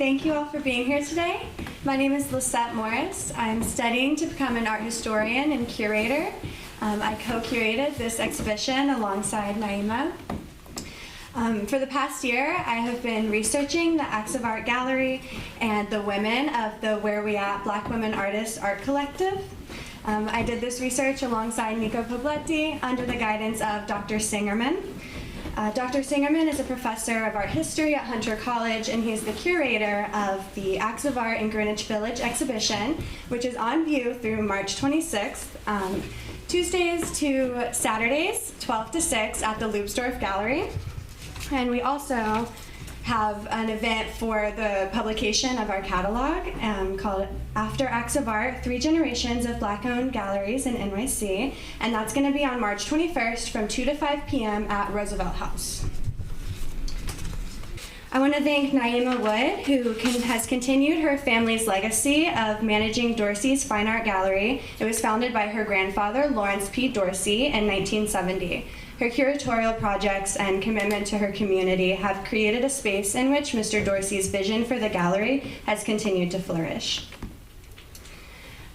thank you all for being here today. My name is Lisette Morris. I'm studying to become an art historian and curator. I co-curated this exhibition alongside Naima. For the past year, I have been researching the Acts of Art Gallery and the women of the Where We At Black Women Artists Art Collective. I did this research alongside Poblete under the guidance of Dr. Singerman. Dr. Singerman is a professor of art history at Hunter College, and he's the curator of the Acts of Art in Greenwich Village exhibition, which is on view through March 26th, Tuesdays to Saturdays, 12 to 6 at the Loopsdorf Gallery. And we also have an event for the publication of our catalog called After Acts of Art, 3 Generations of Black-Owned Galleries in NYC, and that's going to be on March 21st from 2 to 5 p.m. at Roosevelt House. I want to thank Naima Wood, who has continued her family's legacy of managing Dorsey's Fine Art Gallery. It was founded by her grandfather, Lawrence P. Dorsey, in 1970. Her curatorial projects and commitment to her community have created a space in which Mr. Dorsey's vision for the gallery has continued to flourish.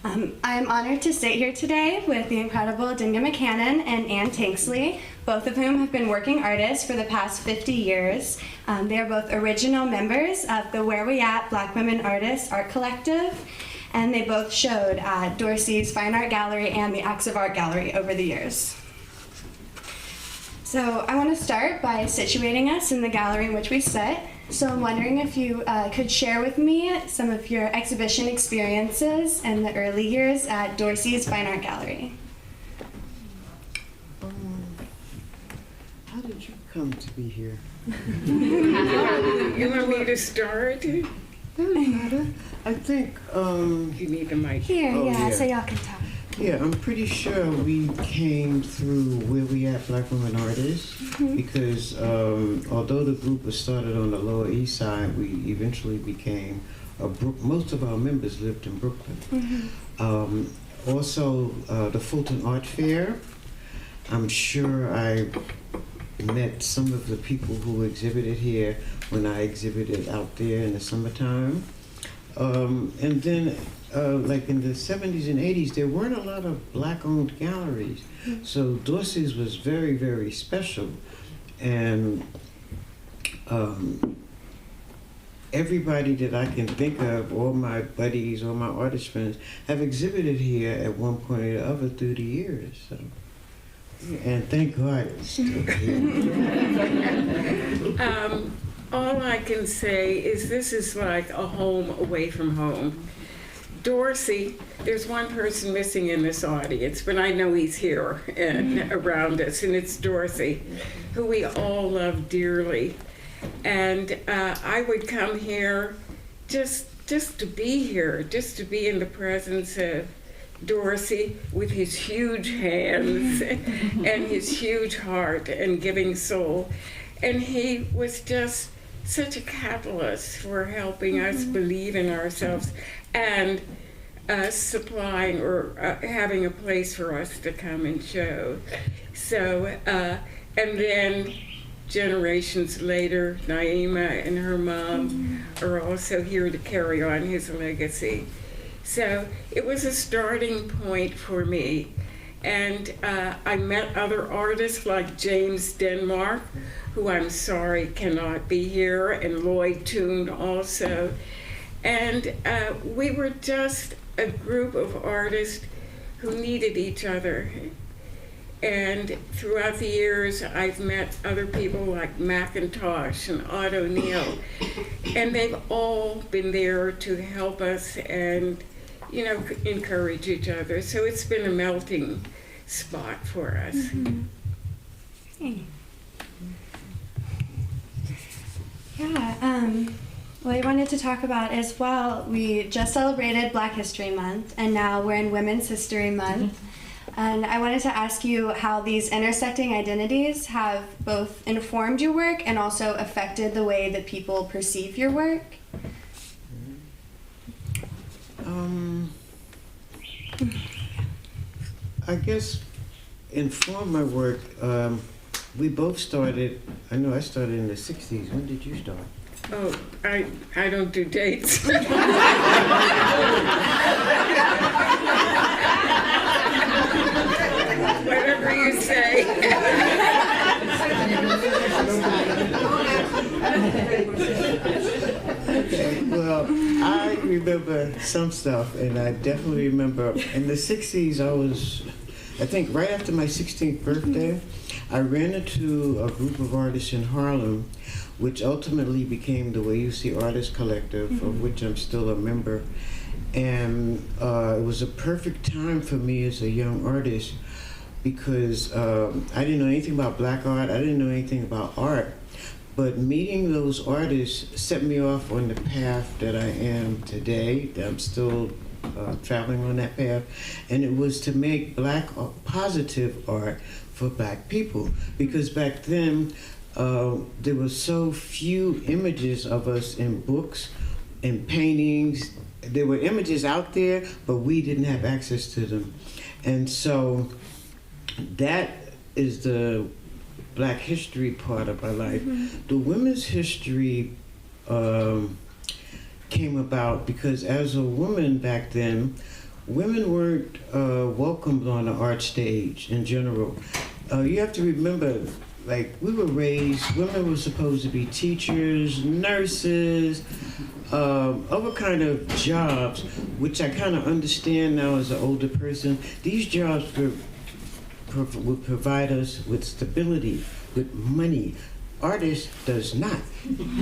I am honored to sit here today with the incredible Dindga McCannon and Anne Tanksley, both of whom have been working artists for the past 50 years. They are both original members of the Where We At Black Women Artists Art Collective, and they both showed at Dorsey's Fine Art Gallery and the Acts of Art Gallery over the years. So I want to start by situating us in the gallery in which we sit. So I'm wondering if you could share with me some of your exhibition experiences in the early years at Dorsey's Fine Art Gallery. How did you come to be here? You want me to start? Doesn't matter. I think, You need the mic. Here, Oh, yeah, yeah. so y'all can talk. yeah, I'm pretty sure we came through Where We At Black Women Artists because although the group was started on the Lower East Side, we eventually became most of our members lived in Brooklyn. Also, the Fulton Art Fair. I'm sure I met some of the people who exhibited here when I exhibited out there in the summertime. And then like in the 70s and 80s, there weren't a lot of black-owned galleries. So Dorsey's was very, very special. And everybody that I can think of, all my buddies, all my artist friends, have exhibited here at one point or the other through the years. So. And thank God it's still here. All I can say is this is like a home away from home. Dorsey, there's one person missing in this audience, but I know he's here and around us, and it's Dorsey, who we all love dearly. And I would come here just to be here, just to be in the presence of Dorsey with his huge hands and his huge heart and giving soul. And he was just such a catalyst for helping us believe in ourselves and supplying or having a place for us to come and show. So, and then generations later, Naima and her mom are also here to carry on his legacy. So it was a starting point for me. And I met other artists like James Denmark, who I'm sorry cannot be here, and Lloyd Toon also. And we were just a group of artists who needed each other. And throughout the years, I've met other people like Macintosh and Otto Neal, and they've all been there to help us and, you know, encourage each other. So it's been a melting spot for us. Yeah, what I wanted to talk about as well, we just celebrated Black History Month, and now we're in Women's History Month. And I wanted to ask you how these intersecting identities have both informed your work and also affected the way that people perceive your work. I guess informed my work. We both started, I know I started in the 60s. When did you start? Oh, I don't do dates. Whatever you say. Okay, well, I remember some stuff, and I definitely remember in the 60s, I think right after my 16th birthday, I ran into a group of artists in Harlem, which ultimately became the Way You See Artists Collective, of which I'm still a member. And it was a perfect time for me as a young artist because I didn't know anything about black art, I didn't know anything about art. But meeting those artists set me off on the path that I am today, that I'm still traveling on that path. And it was to make black positive art for black people. Because back then, there were so few images of us in books and paintings. There were images out there, but we didn't have access to them. And so that is the Black history part of my life. The women's history came about because as a woman back then, women weren't welcomed on the art stage in general. You have to remember, like, we were raised, women were supposed to be teachers, nurses, other kind of jobs, which I kind of understand now as an older person. These jobs would provide us with stability, with money. Artists does not,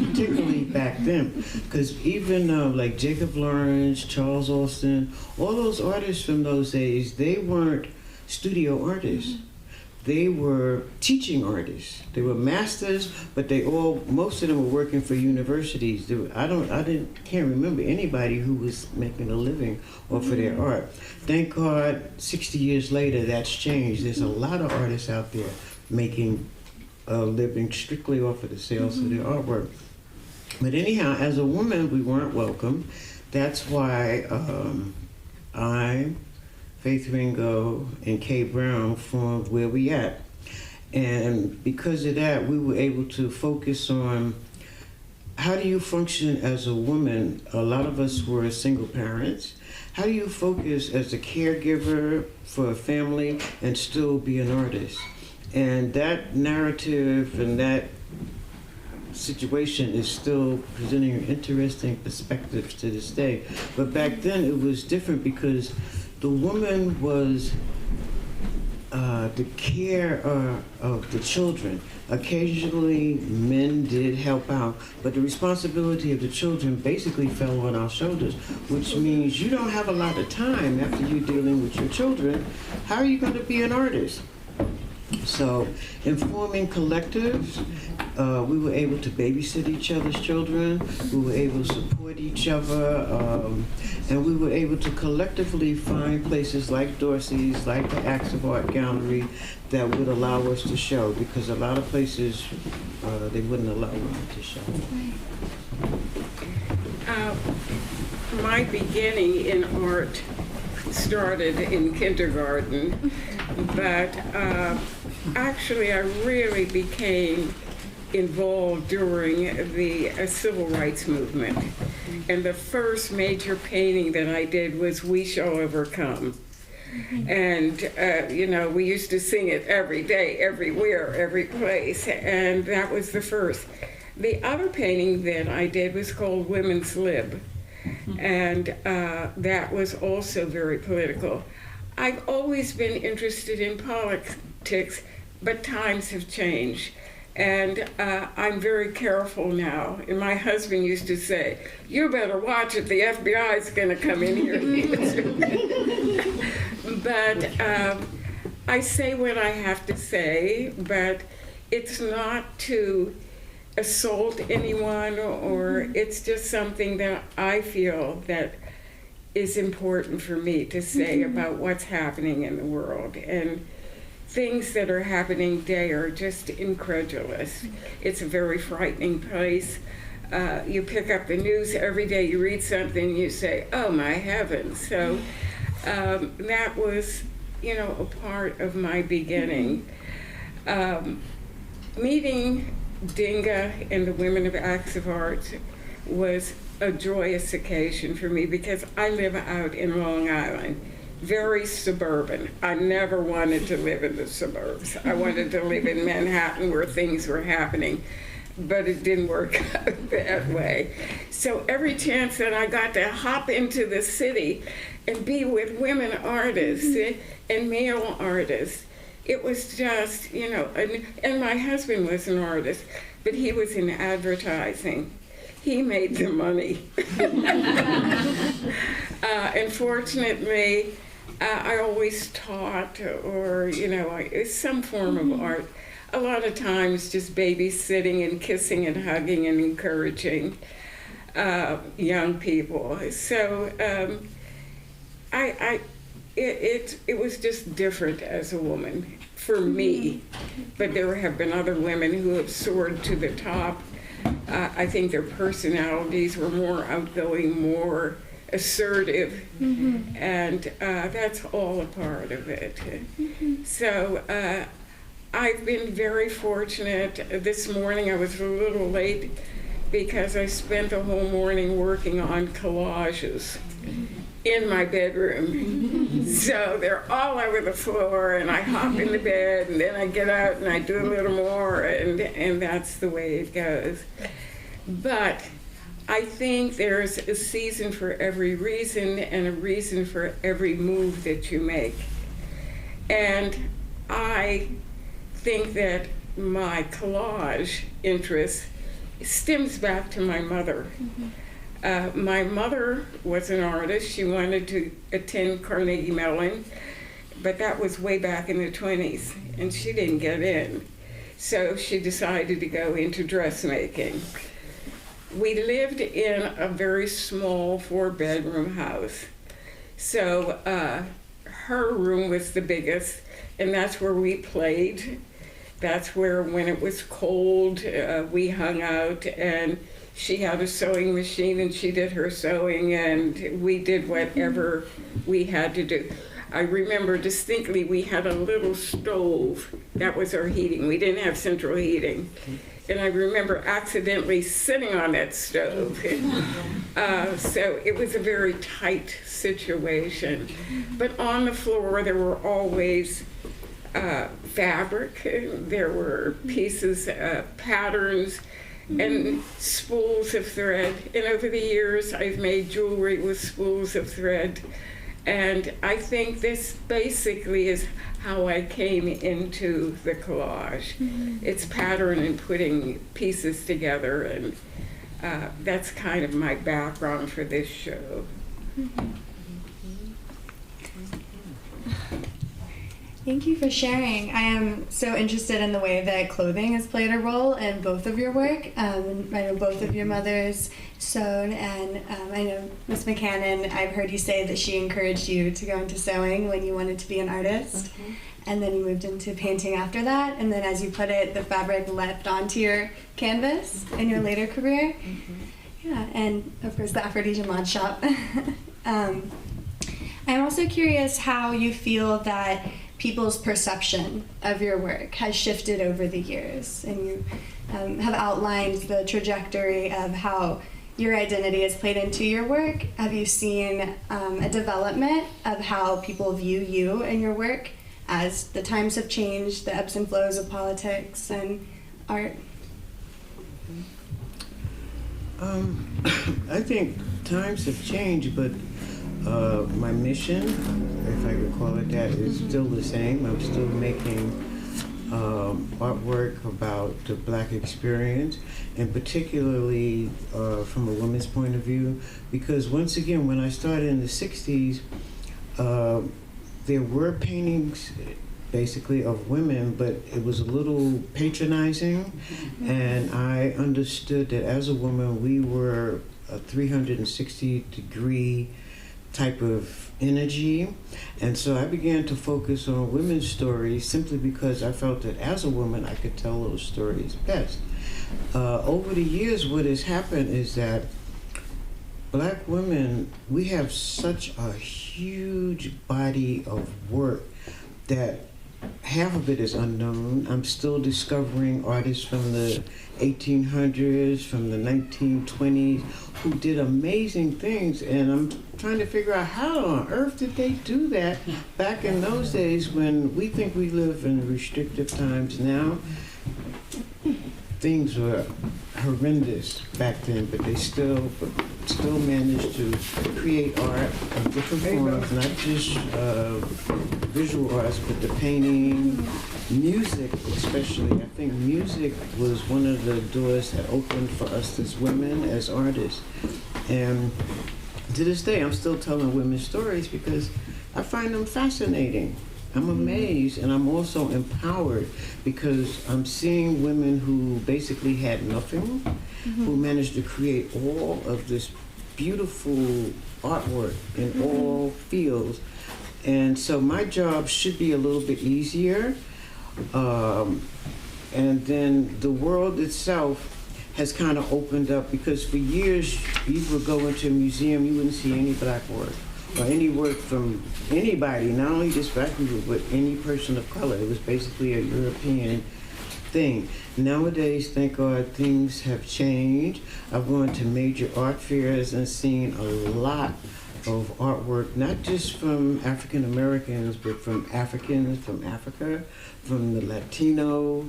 particularly back then, because even like Jacob Lawrence, Charles Austin, all those artists from those days, they weren't studio artists. They were teaching artists. They were masters, but most of them were working for universities. Can't remember anybody who was making a living off of their art. Thank God, 60 years later, that's changed. There's a lot of artists out there making a living strictly off of the sales of their artwork. But anyhow, as a woman, we weren't welcome. That's why I, Faith Ringo, and Kay Brown formed Where We At. And because of that, we were able to focus on how do you function as a woman. A lot of us were single parents. How do you focus as a caregiver for a family and still be an artist? And that narrative and that situation is still presenting interesting perspectives to this day. But back then it was different because the woman was the care of the children. Occasionally men did help out, but the responsibility of the children basically fell on our shoulders, which means you don't have a lot of time after you're dealing with your children. How are you going to be an artist? So in forming collectives, we were able to babysit each other's children, we were able to support each other, and we were able to collectively find places like Dorsey's, like the Acts of Art Gallery, that would allow us to show, because a lot of places, they wouldn't allow women to show. My beginning in art started in kindergarten, but actually I really became involved during the civil rights movement. And the first major painting that I did was We Shall Overcome. And, we used to sing it every day, everywhere, every place, and that was the first. The other painting that I did was called Women's Lib, and that was also very political. I've always been interested in politics, but times have changed. And I'm very careful now. And my husband used to say, "You better watch it, the FBI is going to come in here and get you." But I say what I have to say, but it's not to assault anyone, or it's just something that I feel that is important for me to say about what's happening in the world. And things that are happening today are just incredulous. It's a very frightening place. You pick up the news every day, you read something, you say, "Oh my heavens." So that was, a part of my beginning. Meeting Dindga and the Women of Acts of Art was a joyous occasion for me because I live out in Long Island, very suburban. I never wanted to live in the suburbs. I wanted to live in Manhattan where things were happening, but it didn't work out that way. So every chance that I got to hop into the city and be with women artists and male artists, it was just, you know, and my husband was an artist, but he was in advertising. He made the money. Unfortunately, I always taught, or, you know, some form of art. A lot of times just babysitting and kissing and hugging and encouraging young people. So it was just different as a woman for me. But there have been other women who have soared to the top. I think their personalities were more outgoing, more assertive, and that's all a part of it. So I've been very fortunate. This morning I was a little late because I spent the whole morning working on collages in my bedroom. So they're all over the floor, and I hop in the bed, and then I get out and I do a little more, and that's the way it goes. But I think there's a season for every reason and a reason for every move that you make. And I think that my collage interest stems back to my mother. My mother was an artist. She wanted to attend Carnegie Mellon, but that was way back in the 20s, and she didn't get in. So she decided to go into dressmaking. We lived in a very small 4-bedroom house. So her room was the biggest, and that's where we played. That's where, when it was cold, we hung out, and she had a sewing machine and she did her sewing, and we did whatever we had to do. I remember distinctly we had a little stove. That was our heating. We didn't have central heating. And I remember accidentally sitting on that stove. So it was a very tight situation. But on the floor there were always fabric. There were pieces, patterns, and spools of thread. And over the years, I've made jewelry with spools of thread. And I think this basically is how I came into the collage. It's pattern and putting pieces together, and that's kind of my background for this show. Thank you for sharing. I am so interested in the way that clothing has played a role in both of your work. I know both of your mothers sewed, and I know Miss McCannon, I've heard you say that she encouraged you to go into sewing when you wanted to be an artist. And then you moved into painting after that, and then, as you put it, the fabric leapt onto your canvas in your later career. Yeah, and of course the Aphrodisian Mod Shop. I'm also curious how you feel that people's perception of your work has shifted over the years, and you have outlined the trajectory of how your identity has played into your work. Have you seen a development of how people view you and your work as the times have changed, the ebbs and flows of politics and art? I think times have changed, but my mission, if I could call it that, is still the same. I'm still making artwork about the Black experience, and particularly from a woman's point of view, because once again, when I started in the 60s, there were paintings basically of women, but it was a little patronizing, and I understood that as a woman we were a 360-degree type of energy, and so I began to focus on women's stories simply because I felt that as a woman I could tell those stories best. Over the years, what has happened is that Black women, we have such a huge body of work that half of it is unknown. I'm still discovering artists from the 1800s, from the 1920s, who did amazing things, and I'm trying to figure out how on earth did they do that back in those days when we think we live in restrictive times now. Things were horrendous back then, but they still managed to create art of different forms, not just visual arts, but the painting, music especially. I think music was one of the doors that opened for us as women, as artists. And to this day, I'm still telling women's stories because I find them fascinating. I'm amazed, and I'm also empowered because I'm seeing women who basically had nothing, who managed to create all of this beautiful artwork in all fields. And so my job should be a little bit easier. And then the world itself has kind of opened up because for years you would go into a museum, you wouldn't see any black work or any work from anybody, not only just black people, but any person of color. It was basically a European thing. Nowadays, thank God, things have changed. I've gone to major art fairs and seen a lot of artwork, not just from African Americans, but from Africans, from Africa, from the Latino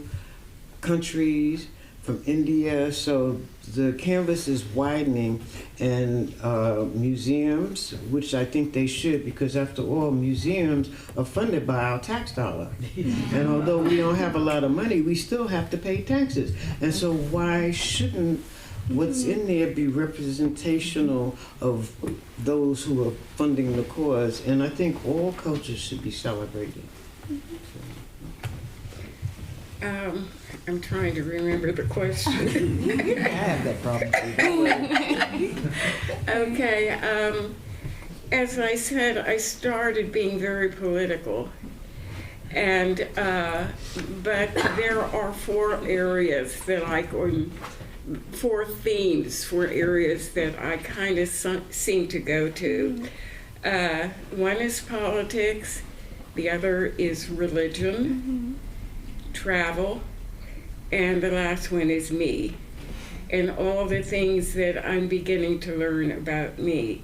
countries, from India. So the canvas is widening, and museums, which I think they should, because after all, museums are funded by our tax dollar. And although we don't have a lot of money, we still have to pay taxes. And so why shouldn't what's in there be representational of those who are funding the cause? And I think all cultures should be celebrated. I'm trying to remember the question. I have that problem too. Okay, as I said, I started being very political, and but there are four areas that I go, four themes, four areas that I kind of seem to go to. One is politics, the other is religion, travel, and the last one is me, and all the things that I'm beginning to learn about me,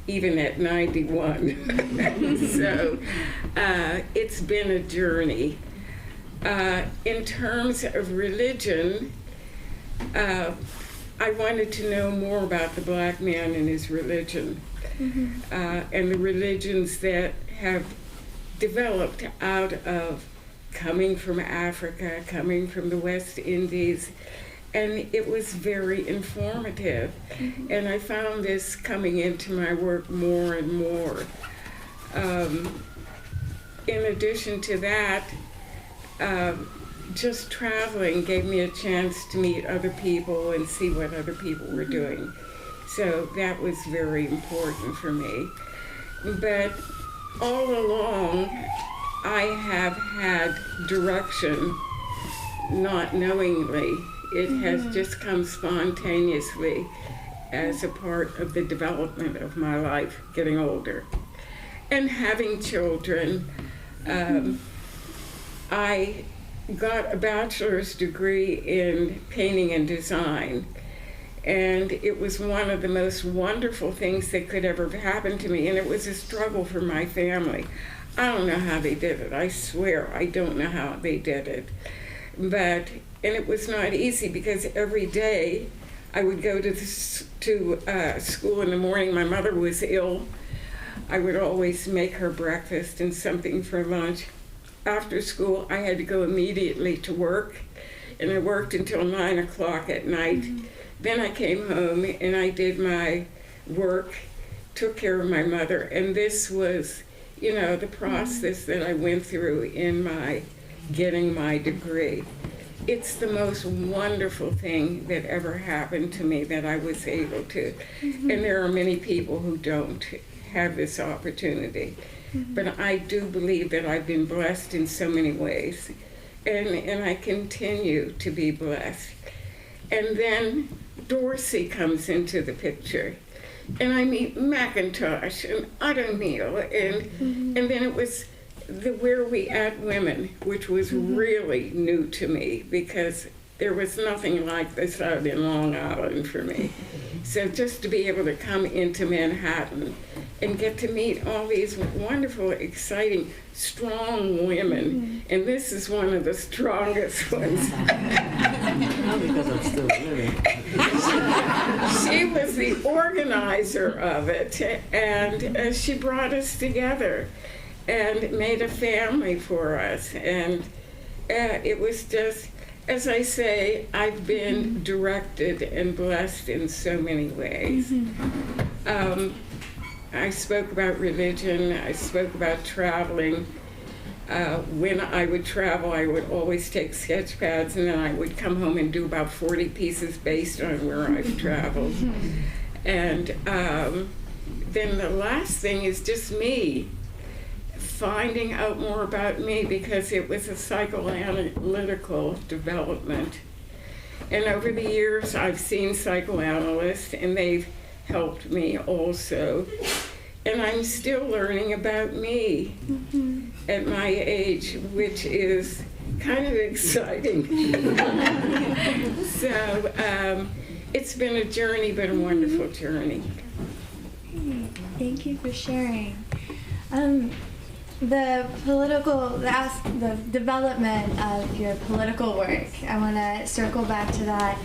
even at 91. So it's been a journey. In terms of religion, I wanted to know more about the black man and his religion, and the religions that have developed out of coming from Africa, coming from the West Indies, and it was very informative. And I found this coming into my work more and more. In addition to that, just traveling gave me a chance to meet other people and see what other people were doing. So that was very important for me. But all along, I have had direction, not knowingly. It has just come spontaneously as a part of the development of my life, getting older. And having children, I got a bachelor's degree in painting and design. And it was one of the most wonderful things that could ever happen to me. And it was a struggle for my family. I don't know how they did it. I swear I don't know how they did it. And it was not easy because every day I would go to school in the morning. My mother was ill. I would always make her breakfast and something for lunch. After school, I had to go immediately to work, and I worked until 9 o'clock at night. Then I came home and I did my work, took care of my mother, and this was, you know, the process that I went through in my getting my degree. It's the most wonderful thing that ever happened to me that I was able to. And there are many people who don't have this opportunity. But I do believe that I've been blessed in so many ways. And I continue to be blessed. And then Dorsey comes into the picture. And I meet Macintosh and Otto Neal, and then it was the Where We At Women, which was really new to me because there was nothing like this out in Long Island for me. So just to be able to come into Manhattan and get to meet all these wonderful, exciting, strong women, and this is one of the strongest ones. Not because I'm still living. She was the organizer of it, and she brought us together and made a family for us. And it was just, as I say, I've been directed and blessed in so many ways. I spoke about religion, I spoke about traveling. When I would travel, I would always take sketch pads, and then I would come home and do about 40 pieces based on where I've traveled. And then the last thing is just me, finding out more about me, because it was a psychoanalytical development. And over the years, I've seen psychoanalysts, and they've helped me also. And I'm still learning about me at my age, which is kind of exciting. So it's been a journey, but a wonderful journey. Thank you for sharing. The development of your political work, I want to circle back to that.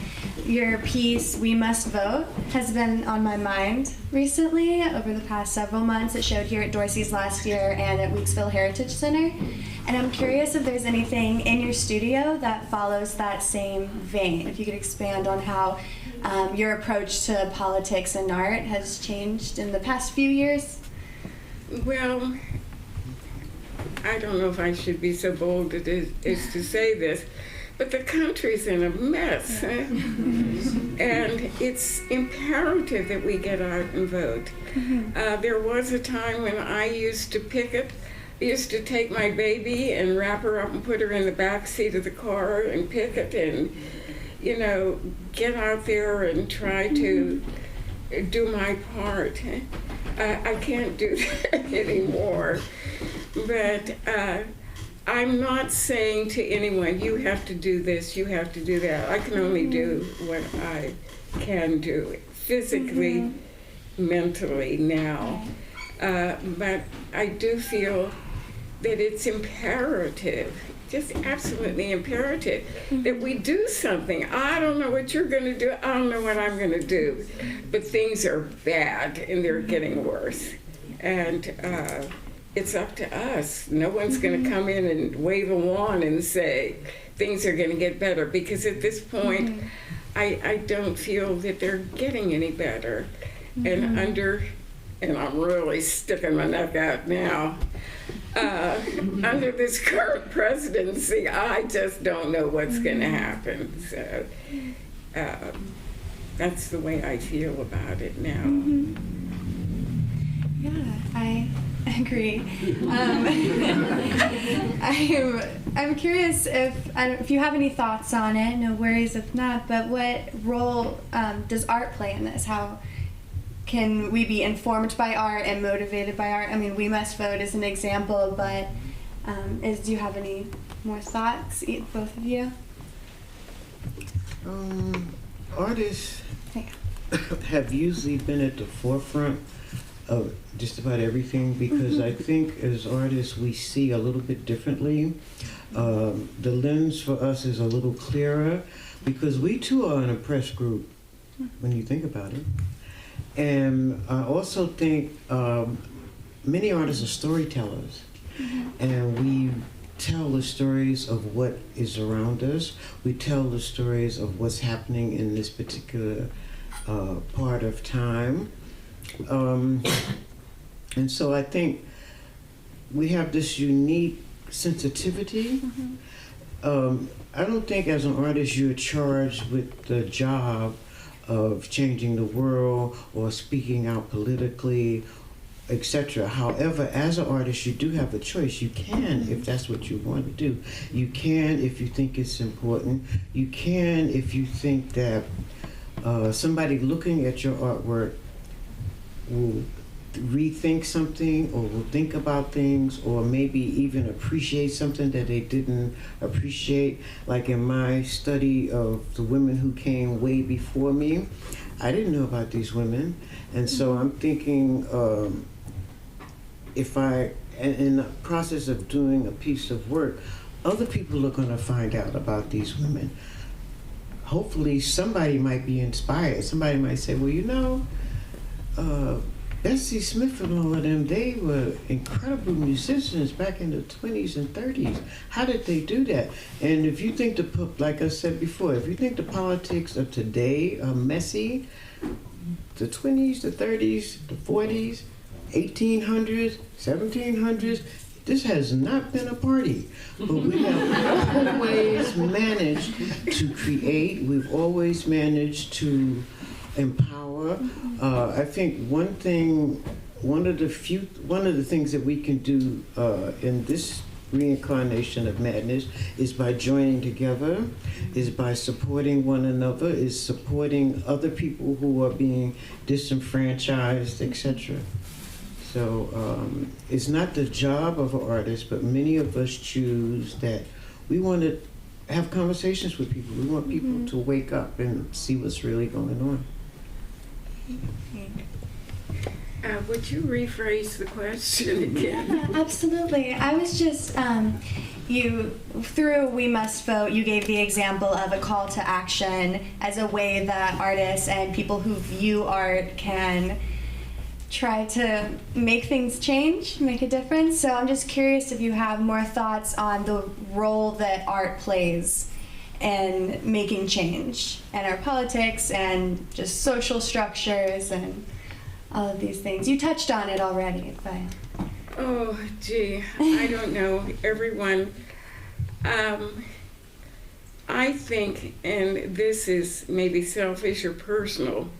Your piece, We Must Vote, has been on my mind recently over the past several months. It showed here at Dorsey's last year and at Weeksville Heritage Center. And I'm curious if there's anything in your studio that follows that same vein. If you could expand on how your approach to politics and art has changed in the past few years. Well, I don't know if I should be so bold as to say this, but the country's in a mess. And it's imperative that we get out and vote. There was a time when I used to picket. I used to take my baby and wrap her up and put her in the back seat of the car and picket and, you know, get out there and try to do my part. I can't do that anymore. But I'm not saying to anyone, you have to do this, you have to do that. I can only do what I can do physically, mentally now. But I do feel that it's imperative, just absolutely imperative, that we do something. I don't know what you're going to do. I don't know what I'm going to do. But things are bad, and they're getting worse. And it's up to us. No one's going to come in and wave a wand and say things are going to get better, because at this point, I don't feel that they're getting any better. And I'm really sticking my neck out now, under this current presidency, I just don't know what's going to happen. So that's the way I feel about it now. Yeah, I agree. I'm curious if you have any thoughts on it. No worries if not. But what role does art play in this? How can we be informed by art and motivated by art? I mean, We Must Vote is an example, but do you have any more thoughts, both of you? Artists have usually been at the forefront of just about everything, because I think as artists we see a little bit differently. The lens for us is a little clearer, because we too are an oppressed group when you think about it. And I also think many artists are storytellers, and we tell the stories of what is around us. We tell the stories of what's happening in this particular part of time. And so I think we have this unique sensitivity. I don't think as an artist you're charged with the job of changing the world or speaking out politically, etc. However, as an artist, you do have a choice. You can, if that's what you want to do. You can if you think it's important. You can if you think that somebody looking at your artwork will rethink something, or will think about things, or maybe even appreciate something that they didn't appreciate. Like in my study of the women who came way before me, I didn't know about these women. And so I'm thinking, if I, in the process of doing a piece of work, other people are going to find out about these women. Hopefully somebody might be inspired. Somebody might say, well, you know, Bessie Smith and all of them, they were incredible musicians back in the 20s and 30s. How did they do that? And if you think like I said before, if you think the politics of today are messy, the 20s, the 30s, the 40s, 1800s, 1700s, this has not been a party. But we have always managed to create, we've always managed to empower. I think one of the things that we can do in this reincarnation of madness is by joining together, is by supporting one another, is supporting other people who are being disenfranchised, etc. So it's not the job of an artist, but many of us choose that we want to have conversations with people. We want people to wake up and see what's really going on. Would you rephrase the question again? Yeah, absolutely. I was just, through We Must Vote, you gave the example of a call to action as a way that artists and people who view art can try to make things change, make a difference. So I'm just curious if you have more thoughts on the role that art plays in making change in our politics and just social structures and all of these things. You touched on it already, but... Oh, gee, I don't know. Everyone, I think, and this is maybe selfish or personal,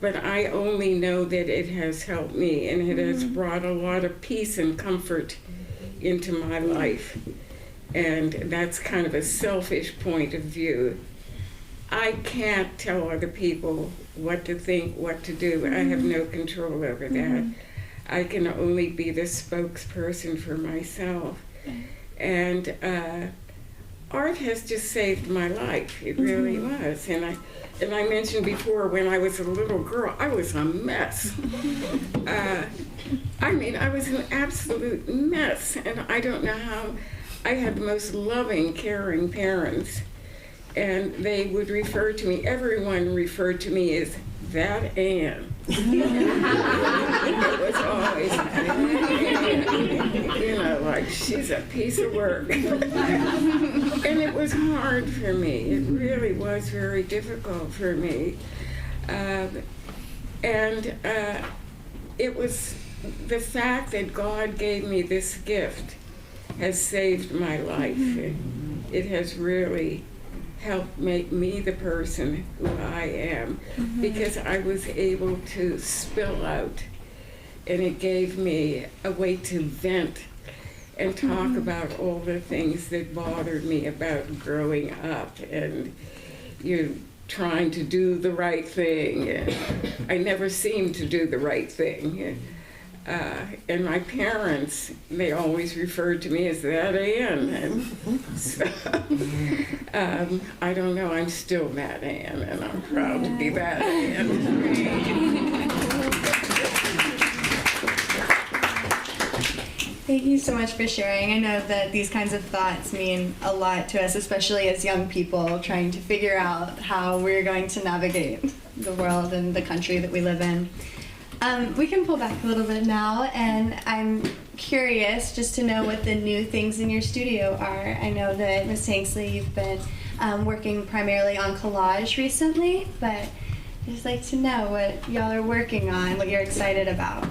but I only know that it has helped me, and it has brought a lot of peace and comfort into my life. And that's kind of a selfish point of view. I can't tell other people what to think, what to do. I have no control over that. I can only be the spokesperson for myself. And art has just saved my life. It really was. And I mentioned before, when I was a little girl, I was a mess. I mean, I was an absolute mess. And I don't know how. I had the most loving, caring parents. And they would refer to me, everyone referred to me as that Ann. It was always, you know, like, she's a piece of work. And it was hard for me. It really was very difficult for me. It was the fact that God gave me this gift has saved my life. It has really helped make me the person who I am, because I was able to spill out, and it gave me a way to vent and talk about all the things that bothered me about growing up and trying to do the right thing. And I never seemed to do the right thing. And my parents, they always referred to me as that Ann. And so, I don't know, I'm still that Ann, and I'm proud to be that Ann. Thank you so much for sharing. I know that these kinds of thoughts mean a lot to us, especially as young people trying to figure out how we're going to navigate the world and the country that we live in. We can pull back a little bit now, and I'm curious just to know what the new things in your studio are. I know that, Ms. Tanksley, you've been working primarily on collage recently, but I'd just like to know what y'all are working on, what you're excited about.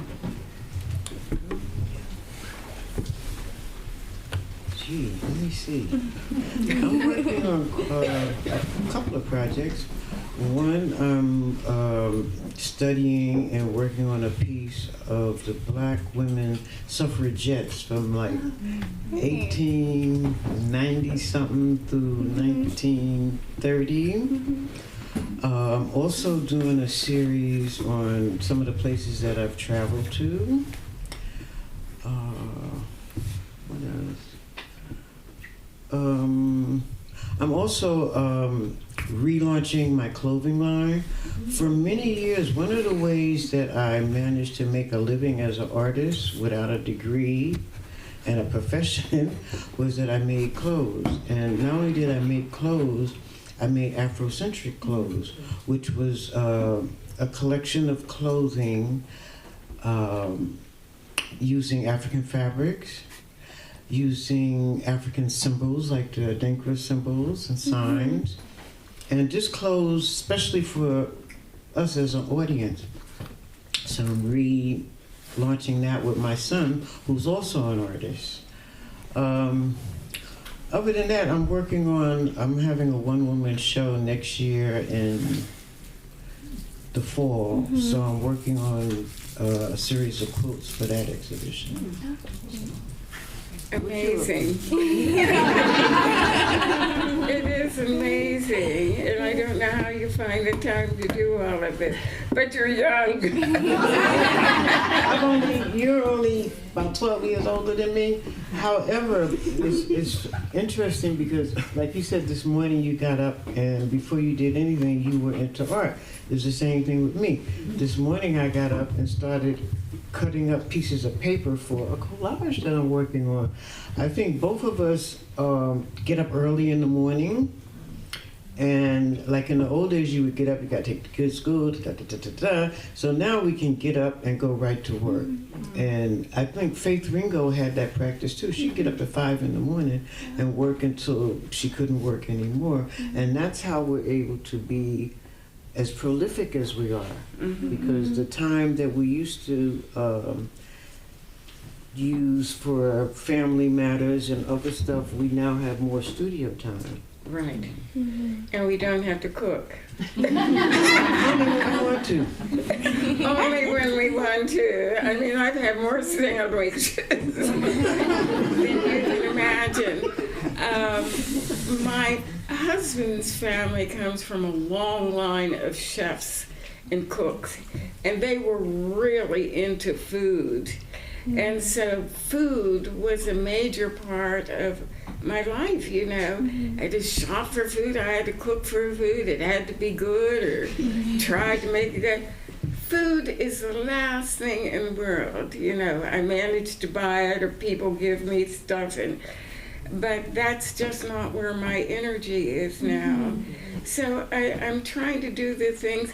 Gee, let me see. I'm working on a couple of projects. One, I'm studying and working on a piece of the black women suffragettes from like 1890 something through 1930. Also doing a series on some of the places that I've traveled to. What else? I'm also relaunching my clothing line. For many years, one of the ways that I managed to make a living as an artist without a degree and a profession was that I made clothes. And not only did I make clothes, I made Afrocentric clothes, which was a collection of clothing using African fabrics, using African symbols like the Dindga symbols and signs, and just clothes especially for us as an audience. So I'm relaunching that with my son, who's also an artist. Other than that, I'm having a one-woman show next year in the fall, so I'm working on a series of quilts for that exhibition. Amazing. It is amazing, and I don't know how you find the time to do all of it, but you're young. You're only about 12 years older than me. However, it's interesting because, like you said this morning, you got up and before you did anything, you were into art. It's the same thing with me. This morning I got up and started cutting up pieces of paper for a collage that I'm working on. I think both of us get up early in the morning, and like in the old days, you would get up, you got to take the kids to school, so now we can get up and go right to work. And I think Faith Ringo had that practice too. She'd get up at 5 in the morning and work until she couldn't work anymore. And that's how we're able to be as prolific as we are, because the time that we used to use for family matters and other stuff, we now have more studio time. Right. And we don't have to cook. Only when we want to. Only when we want to. I mean, I've had more sandwiches than you can imagine. My husband's family comes from a long line of chefs and cooks, and they were really into food. And so food was a major part of my life, you know. I had to shop for food, I had to cook for food, it had to be good, or try to make it good. Food is the last thing in the world, you know. I managed to buy it, or people give me stuff, but that's just not where my energy is now. So I'm trying to do the things.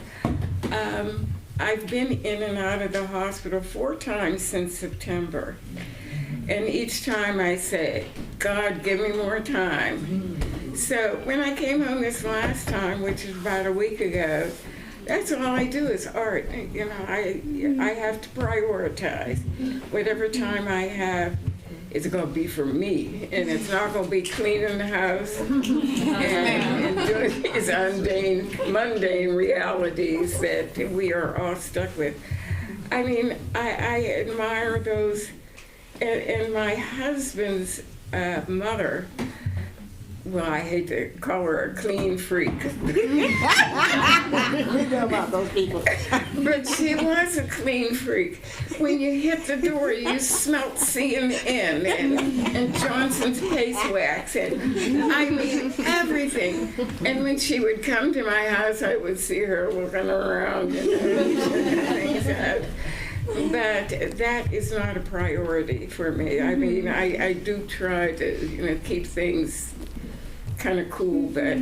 I've been in and out of the hospital 4 times since September. And each time I say, God, give me more time. So when I came home this last time, which is about a week ago, that's all I do is art. You know, I have to prioritize. Whatever time I have, it's going to be for me, and it's not going to be cleaning the house and doing these mundane realities that we are all stuck with. I mean, I admire those, and my husband's mother, well, I hate to call her a clean freak. We know about those people. But she was a clean freak. When you hit the door, you smelt C&N and Johnson's Paste Wax, and I mean everything. And when she would come to my house, I would see her looking around and things out. But that is not a priority for me. I mean, I do try to, you know, keep things kind of cool, but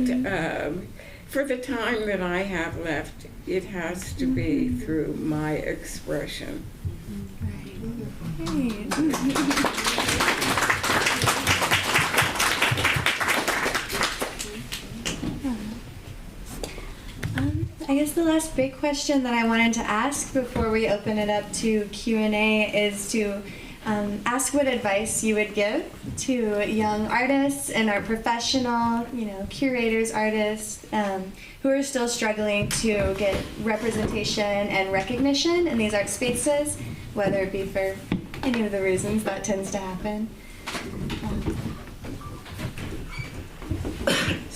for the time that I have left, it has to be through my expression. Great. I guess the last big question that I wanted to ask before we open it up to Q&A is to ask what advice you would give to young artists and art professional, you know, curators, artists who are still struggling to get representation and recognition in these art spaces, whether it be for any of the reasons that tends to happen.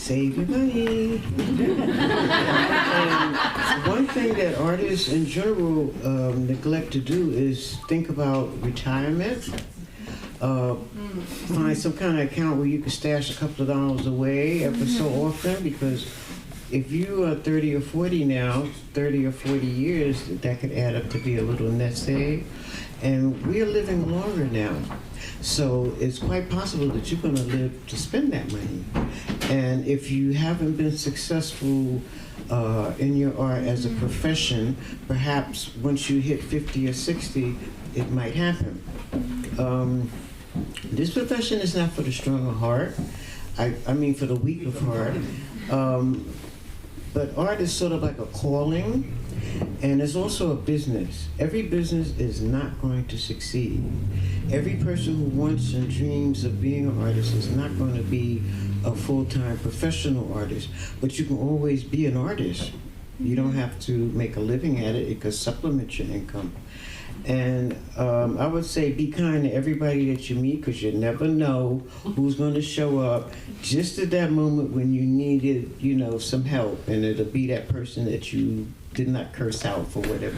Save your money. And one thing that artists in general neglect to do is think about retirement. Find some kind of account where you can stash a couple of dollars away every so often, because if you are 30 or 40 now, 30 or 40 years, that could add up to be a little nest egg. And we are living longer now. So it's quite possible that you're going to live to spend that money. And if you haven't been successful in your art as a profession, perhaps once you hit 50 or 60, it might happen. This profession is not for the strong of heart. I mean for the weak of heart. But art is sort of like a calling, and it's also a business. Every business is not going to succeed. Every person who wants and dreams of being an artist is not going to be a full-time professional artist, but you can always be an artist. You don't have to make a living at it. It could supplement your income. And I would say be kind to everybody that you meet, because you never know who's going to show up just at that moment when you needed, you know, some help, and it'll be that person that you did not curse out for whatever.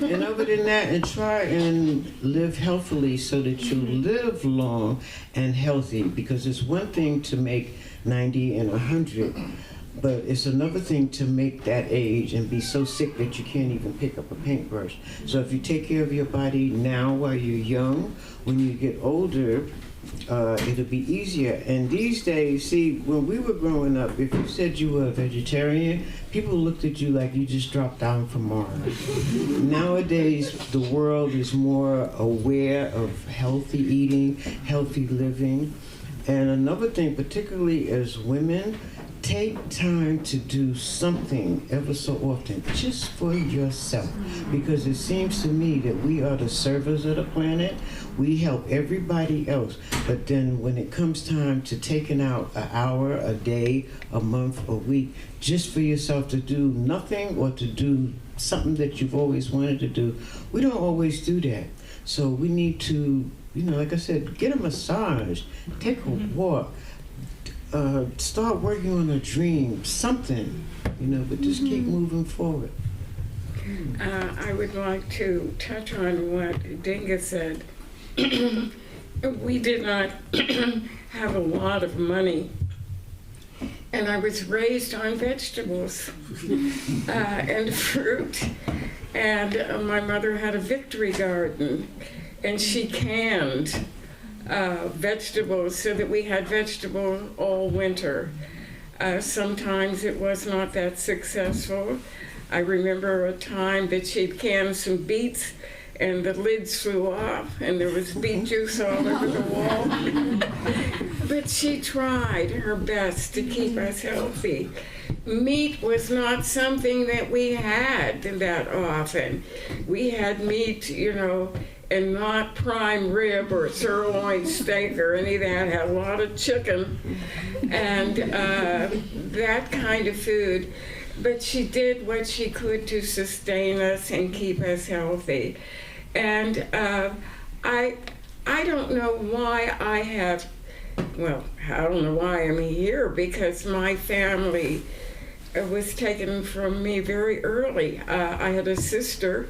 And other than that, and try and live healthily so that you live long and healthy, because it's one thing to make 90 and 100. But it's another thing to make that age and be so sick that you can't even pick up a paintbrush. So if you take care of your body now while you're young, when you get older, it'll be easier. And these days, see, when we were growing up, if you said you were a vegetarian, people looked at you like you just dropped down from Mars. Nowadays, the world is more aware of healthy eating, healthy living. And another thing, particularly as women, take time to do something ever so often just for yourself, because it seems to me that we are the servers of the planet. We help everybody else, but then when it comes time to taking out an hour, a day, a month, a week, just for yourself to do nothing or to do something that you've always wanted to do, we don't always do that. So we need to, you know, like I said, get a massage, take a walk, start working on a dream, something, you know, but just keep moving forward. I would like to touch on what Dindga said. We did not have a lot of money, and I was raised on vegetables and fruit, and my mother had a victory garden, and she canned vegetables so that we had vegetables all winter. Sometimes it was not that successful. I remember a time that she'd canned some beets and the lids flew off and there was beet juice all over the wall. But she tried her best to keep us healthy. Meat was not something that we had that often. We had meat, you know, and not prime rib or sirloin steak or any of that. Had a lot of chicken and that kind of food. But she did what she could to sustain us and keep us healthy. And I don't know why I have, well, I don't know why I'm here, because my family was taken from me very early. I had a sister,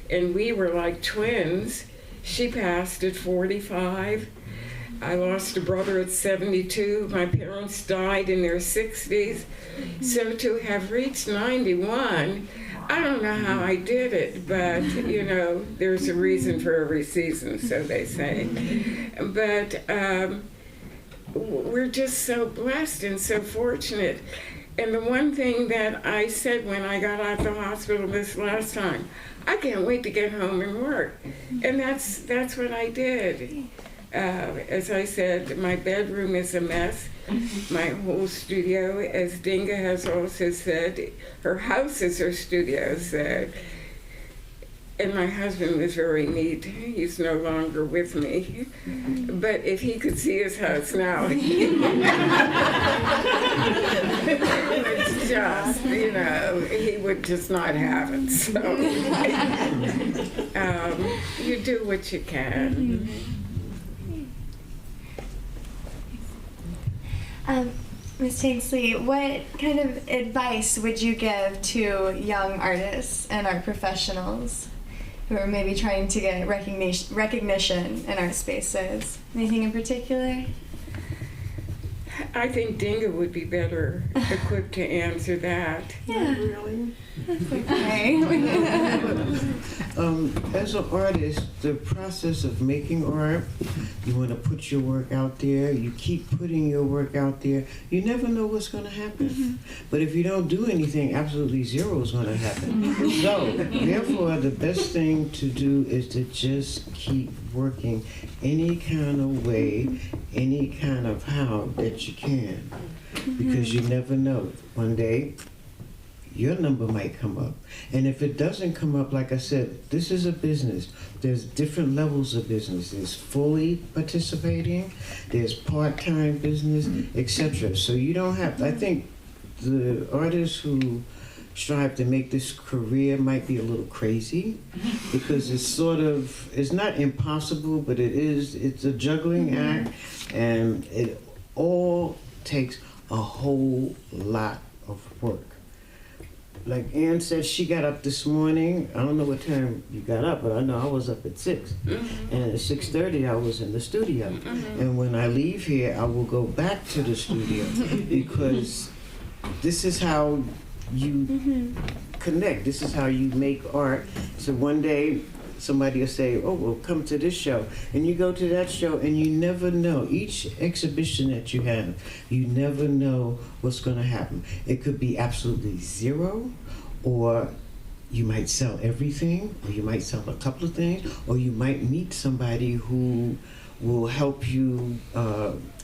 and we were like twins. She passed at 45. I lost a brother at 72. My parents died in their 60s. So to have reached 91, I don't know how I did it, but, you know, there's a reason for every season, so they say. But we're just so blessed and so fortunate. And the one thing that I said when I got out of the hospital this last time, I can't wait to get home and work. And that's what I did. As I said, my bedroom is a mess. My whole studio, as Dindga has also said, her house is her studio. So. And my husband was very neat. He's no longer with me. But if he could see his house now, it's just, you know, he would just not have it. So you do what you can. Ms. Tanksley, what kind of advice would you give to young artists and art professionals who are maybe trying to get recognition in art spaces? Anything in particular? I think Dindga would be better equipped to answer that. Yeah. Really? That's okay. As an artist, the process of making art, you want to put your work out there, you keep putting your work out there, you never know what's going to happen. But if you don't do anything, absolutely zero is going to happen. So, therefore, the best thing to do is to just keep working any kind of way, any kind of how that you can. Because you never know. One day, your number might come up. And if it doesn't come up, like I said, this is a business. There's different levels of business. There's fully participating, there's part-time business, etc. So you don't have, I think the artists who strive to make this career might be a little crazy because it's sort of, it's not impossible, but it's a juggling act, and it all takes a whole lot of work. Like Ann said, she got up this morning. I don't know what time you got up, but I know I was up at 6. And at 6:30, I was in the studio. And when I leave here, I will go back to the studio because this is how you connect. This is how you make art. So one day, somebody will say, oh, well, come to this show. And you go to that show, and you never know. Each exhibition that you have, you never know what's going to happen. It could be absolutely zero, or you might sell everything, or you might sell a couple of things, or you might meet somebody who will help you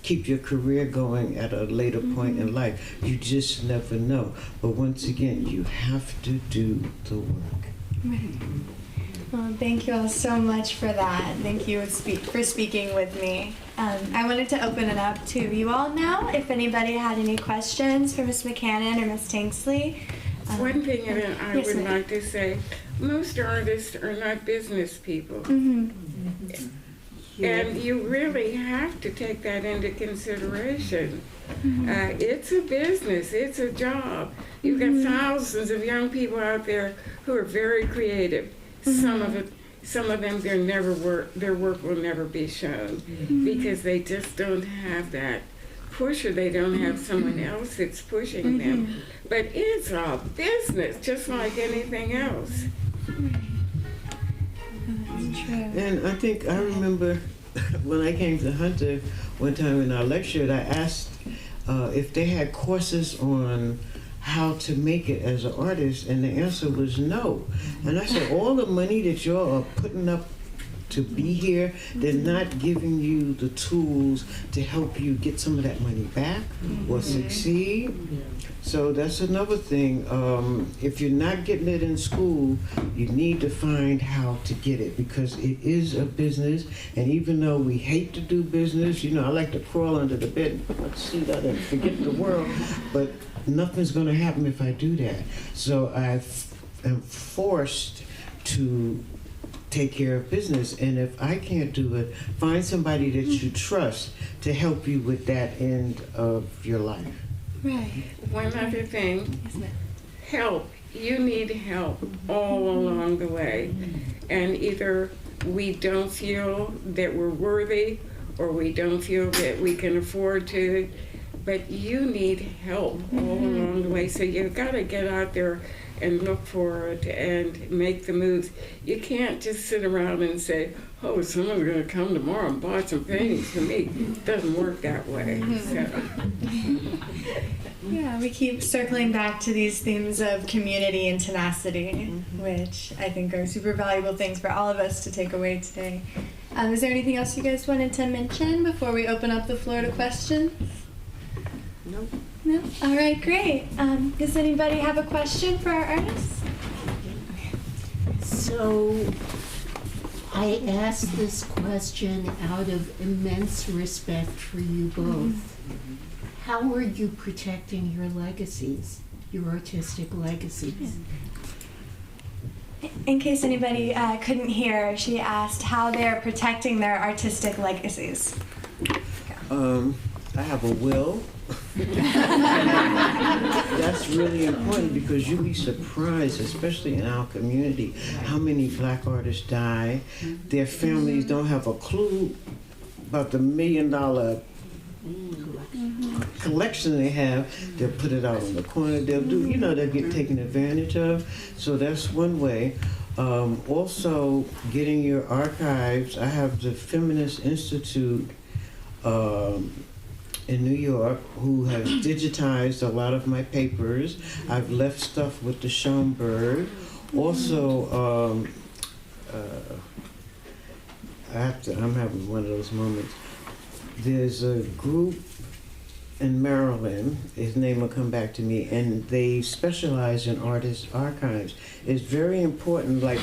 keep your career going at a later point in life. You just never know. But once again, you have to do the work. Right. Well, thank you all so much for that. Thank you for speaking with me. I wanted to open it up to you all now. If anybody had any questions for Ms. McCannon or Ms. Tanksley. One thing that I yes, would ma'am. like to say, most artists are not business people. And you really have to take that into consideration. It's a business, it's a job. You've got thousands of young people out there who are very creative. Some of them, their work will never be shown because they just don't have that push, or they don't have someone else that's pushing them. But it's a business, just like anything else. That's true. And I remember when I came to Hunter one time in our lecture, I asked if they had courses on how to make it as an artist, and the answer was no. And I said, all the money that y'all are putting up to be here, they're not giving you the tools to help you get some of that money back or succeed. So that's another thing. If you're not getting it in school, you need to find how to get it, because it is a business. And even though we hate to do business, I like to crawl under the bed and put my seat out and forget the world, but nothing's going to happen if I do that. So I am forced to take care of business, and if I can't do it, find somebody that you trust to help you with that end of your life. Right. One other thing, Yes, ma'am. help. You need help all along the way. And either we don't feel that we're worthy, or we don't feel that we can afford to, but you need help all along the way. So you've got to get out there and look for it and make the moves. You can't just sit around and say, oh, someone's going to come tomorrow and buy some paintings for me. It doesn't work that way. So. Yeah, we keep circling back to these themes of community and tenacity, which I think are super valuable things for all of us to take away today. Is there anything else you guys wanted to mention before we open up the floor to questions? No. No? All right, great. Does anybody have a question for our artists? So I asked this question out of immense respect for you both. How are you protecting your legacies, your artistic legacies? In case anybody couldn't hear, she asked how they're protecting their artistic legacies. I have a will. That's really important because you'll be surprised, especially in our community, how many black artists die. Their families don't have a clue about the $1 million collection they have. They'll put it out on the corner. They'll do, they'll get taken advantage of. So that's one way. Also, getting your archives. I have the Feminist Institute in New York who has digitized a lot of my papers. I've left stuff with the Schomburg. Also, I'm having one of those moments. There's a group in Maryland, his name will come back to me, and they specialize in artist archives. It's very important, like,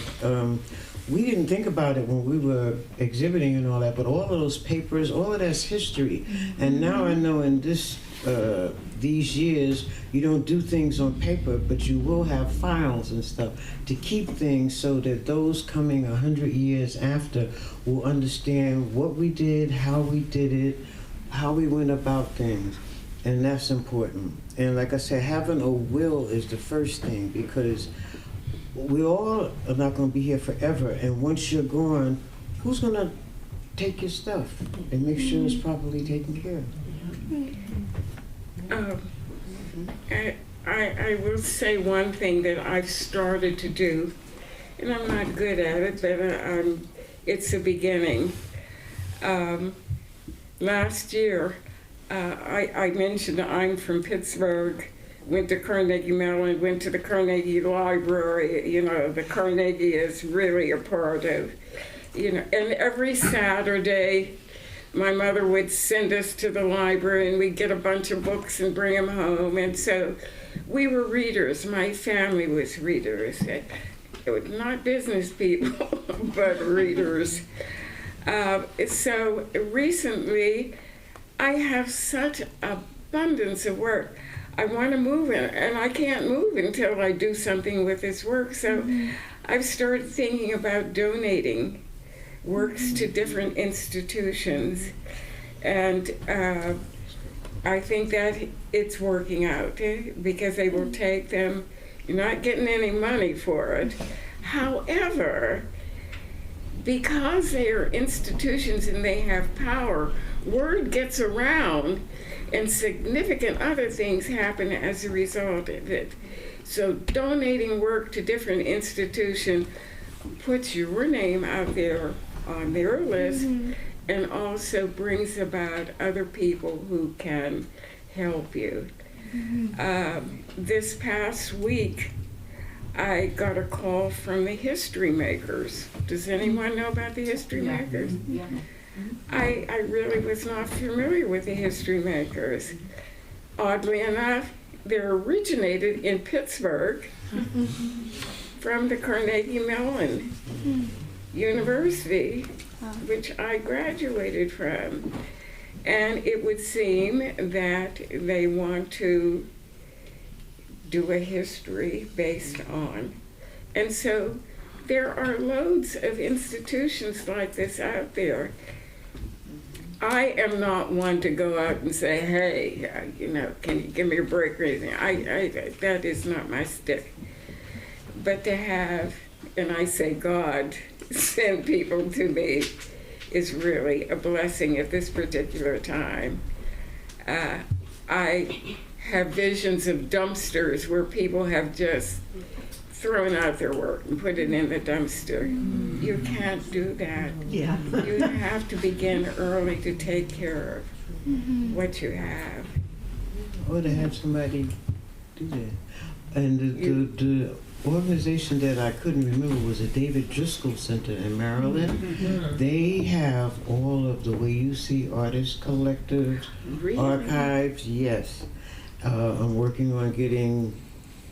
we didn't think about it when we were exhibiting and all that, but all of those papers, all of that's history. And now I know in these years, you don't do things on paper, but you will have files and stuff to keep things so that those coming 100 years after will understand what we did, how we did it, how we went about things. And that's important. And like I said, having a will is the first thing, because we all are not going to be here forever. And once you're gone, who's going to take your stuff and make sure it's properly taken care of? I will say one thing that I've started to do, and I'm not good at it, but it's a beginning. Last year, I mentioned I'm from Pittsburgh, went to Carnegie Mellon, went to the Carnegie Library. The Carnegie is really a part of, and every Saturday, my mother would send us to the library and we'd get a bunch of books and bring them home. And so we were readers. My family was readers. It was not business people, but readers. So recently, I have such abundance of work. I want to move it, and I can't move until I do something with this work. So I've started thinking about donating works to different institutions, and I think that it's working out because they will take them. You're not getting any money for it. However, because they are institutions and they have power, word gets around and significant other things happen as a result of it. So donating work to different institutions puts your name out there on their list and also brings about other people who can help you. This past week, I got a call from the History Makers. Does anyone know about the History Makers? Yeah. I really was not familiar with the History Makers. Oddly enough, they're originated in Pittsburgh from the Carnegie Mellon University, which I graduated from. And it would seem that they want to do a history based on. And so there are loads of institutions like this out there. I am not one to go out and say, hey, can you give me a break or anything? That is not my stick. But to have, and I say God, send people to me is really a blessing at this particular time. I have visions of dumpsters where people have just thrown out their work and put it in the dumpster. You can't do that. Yeah. You have to begin early to take care of what you have. Or to have somebody do that. And the organization that I couldn't remember was the David Driscoll Center in Maryland. They have all of the way you see artists, collectives, Really? archives, yes. I'm working on getting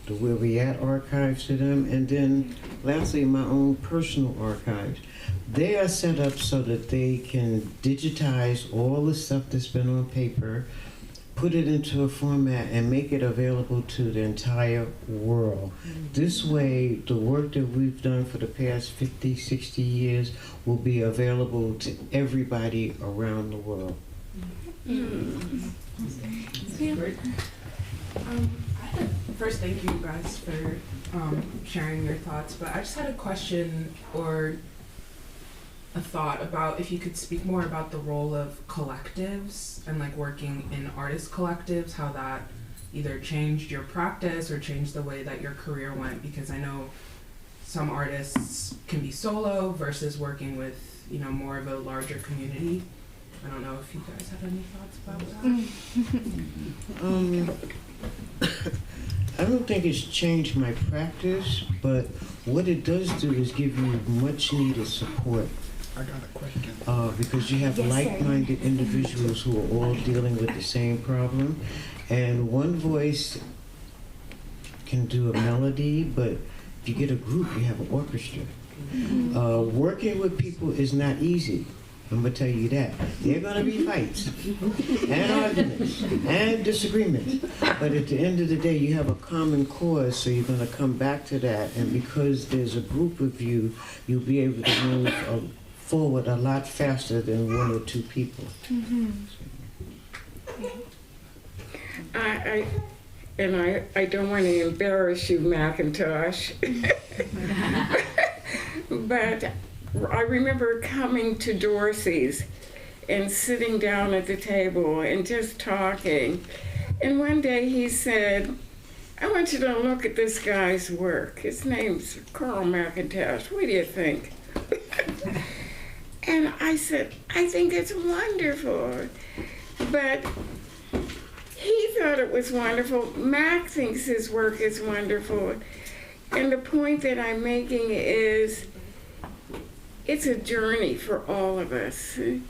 the Where We At archives to them, and then lastly my own personal archives. They are set up so that they can digitize all the stuff that's been on paper, put it into a format, and make it available to the entire world. This way, the work that we've done for the past 50, 60 years will be available to everybody around the world. Great. First, thank you guys for sharing your thoughts, but I just had a question or a thought about if you could speak more about the role of collectives and like working in artist collectives, how that either changed your practice or changed the way that your career went, because I know some artists can be solo versus working with, you know, more of a larger community. I don't know if you guys have any thoughts about that. I don't think it's changed my practice, but what it does do is give you much needed support. I got a question. Because you have Yes, sir. like-minded individuals who are all dealing with the same problem, and one voice can do a melody, but if you get a group, you have an orchestra. Working with people is not easy. I'm gonna tell you that. There are gonna be fights and arguments and disagreements, but at the end of the day, you have a common cause, so you're gonna come back to that, and because there's a group of you, you'll be able to move forward a lot faster than one or two people. I don't want to embarrass you, McIntosh, but I remember coming to Dorsey's and sitting down at the table and just talking. And one day he said, I want you to look at this guy's work. His name's Carl McIntosh. What do you think? And I said, I think it's wonderful. But he thought it was wonderful. Mac thinks his work is wonderful. And the point that I'm making is it's a journey for all of us. And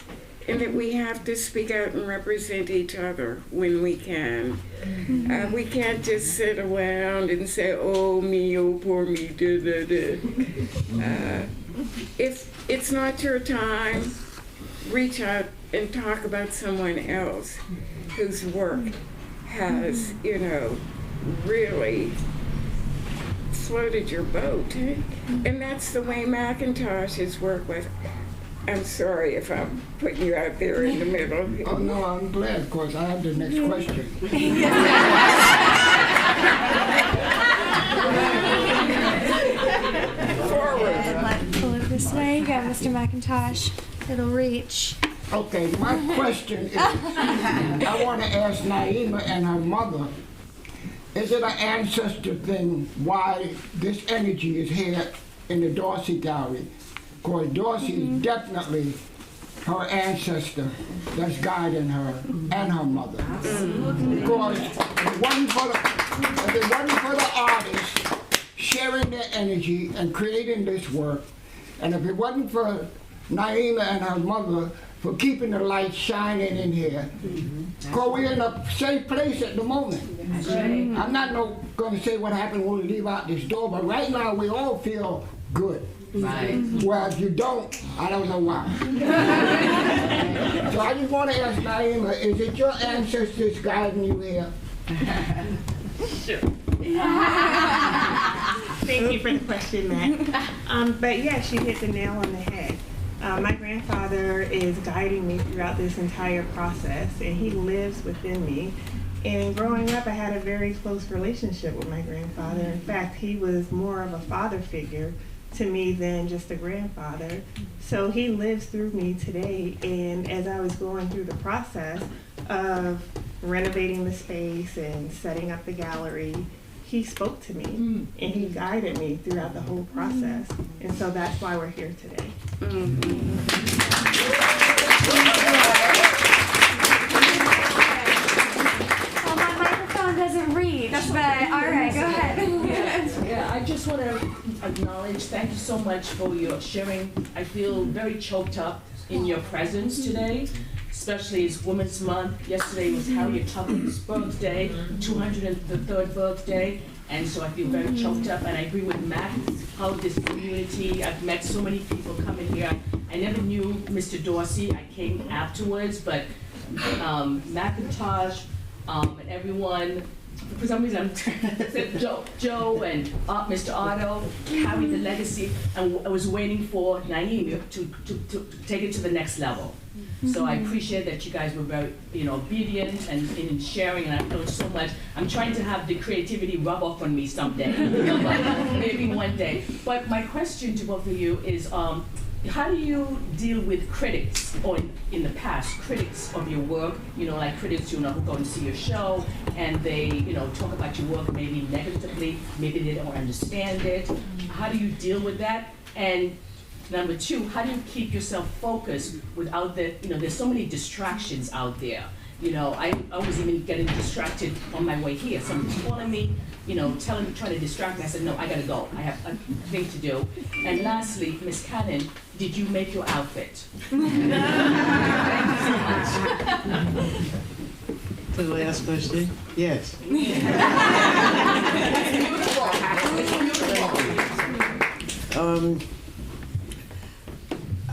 that we have to speak out and represent each other when we can. We can't just sit around and say, oh, me, oh, poor me, da, da, da. If it's not your time, reach out and talk about someone else whose work has, you know, really floated your boat. And that's the way McIntosh's work was. I'm sorry if I'm putting you out there in the middle. Oh, no, I'm glad, because I have the next question. Forward. Let's pull it this way. You got Mr. McIntosh. It'll reach. Okay, my question is, I want to ask Naima and her mother, is it an ancestor thing why this energy is here in the Dorsey Gallery? Because Dorsey is definitely her ancestor that's guiding her and her mother. Because if it wasn't for the artists sharing their energy and creating this work, and if it wasn't for Naima and her mother for keeping the light shining in here, because we're in a safe place at the moment. I'm not going to say what happened when we leave out this door, but right now we all feel good. Right. Well, if you don't, I don't know why. So I just want to ask Naima, is it your ancestors guiding you here? Sure. Thank you for the question, Matt. But yeah, she hit the nail on the head. My grandfather is guiding me throughout this entire process, and he lives within me. And growing up, I had a very close relationship with my grandfather. In fact, he was more of a father figure to me than just a grandfather. So he lives through me today, and as I was going through the process of renovating the space and setting up the gallery, he spoke to me and he guided me throughout the whole process. And so that's why we're here today. Well, my microphone doesn't reach, but all right, go ahead. Yeah, I just want to acknowledge, thank you so much for your sharing. I feel very choked up in your presence today, especially it's Women's Month. Yesterday was Harriet Tubman's birthday, 203rd birthday, and so I feel very choked up. And I agree with Matt, how this community, I've met so many people coming here. I never knew Mr. Dorsey, I came afterwards, but McIntosh and everyone, for some reason, Joe and Mr. Otto carried the legacy, and I was waiting for Naima to take it to the next level. So I appreciate that you guys were very, obedient and in sharing, and I've learned so much. I'm trying to have the creativity rub off on me someday, maybe one day. But my question to both of you is, how do you deal with critics, or in the past, critics of your work, like critics, who go and see your show, and they, talk about your work maybe negatively, maybe they don't understand it. How do you deal with that? And number two, how do you keep yourself focused without there's so many distractions out there. I was even getting distracted on my way here. Someone's calling me, trying to distract me. I said, no, I gotta go. I have a thing to do. And lastly, Ms. Cannon, did you make your outfit? The last question? Yes.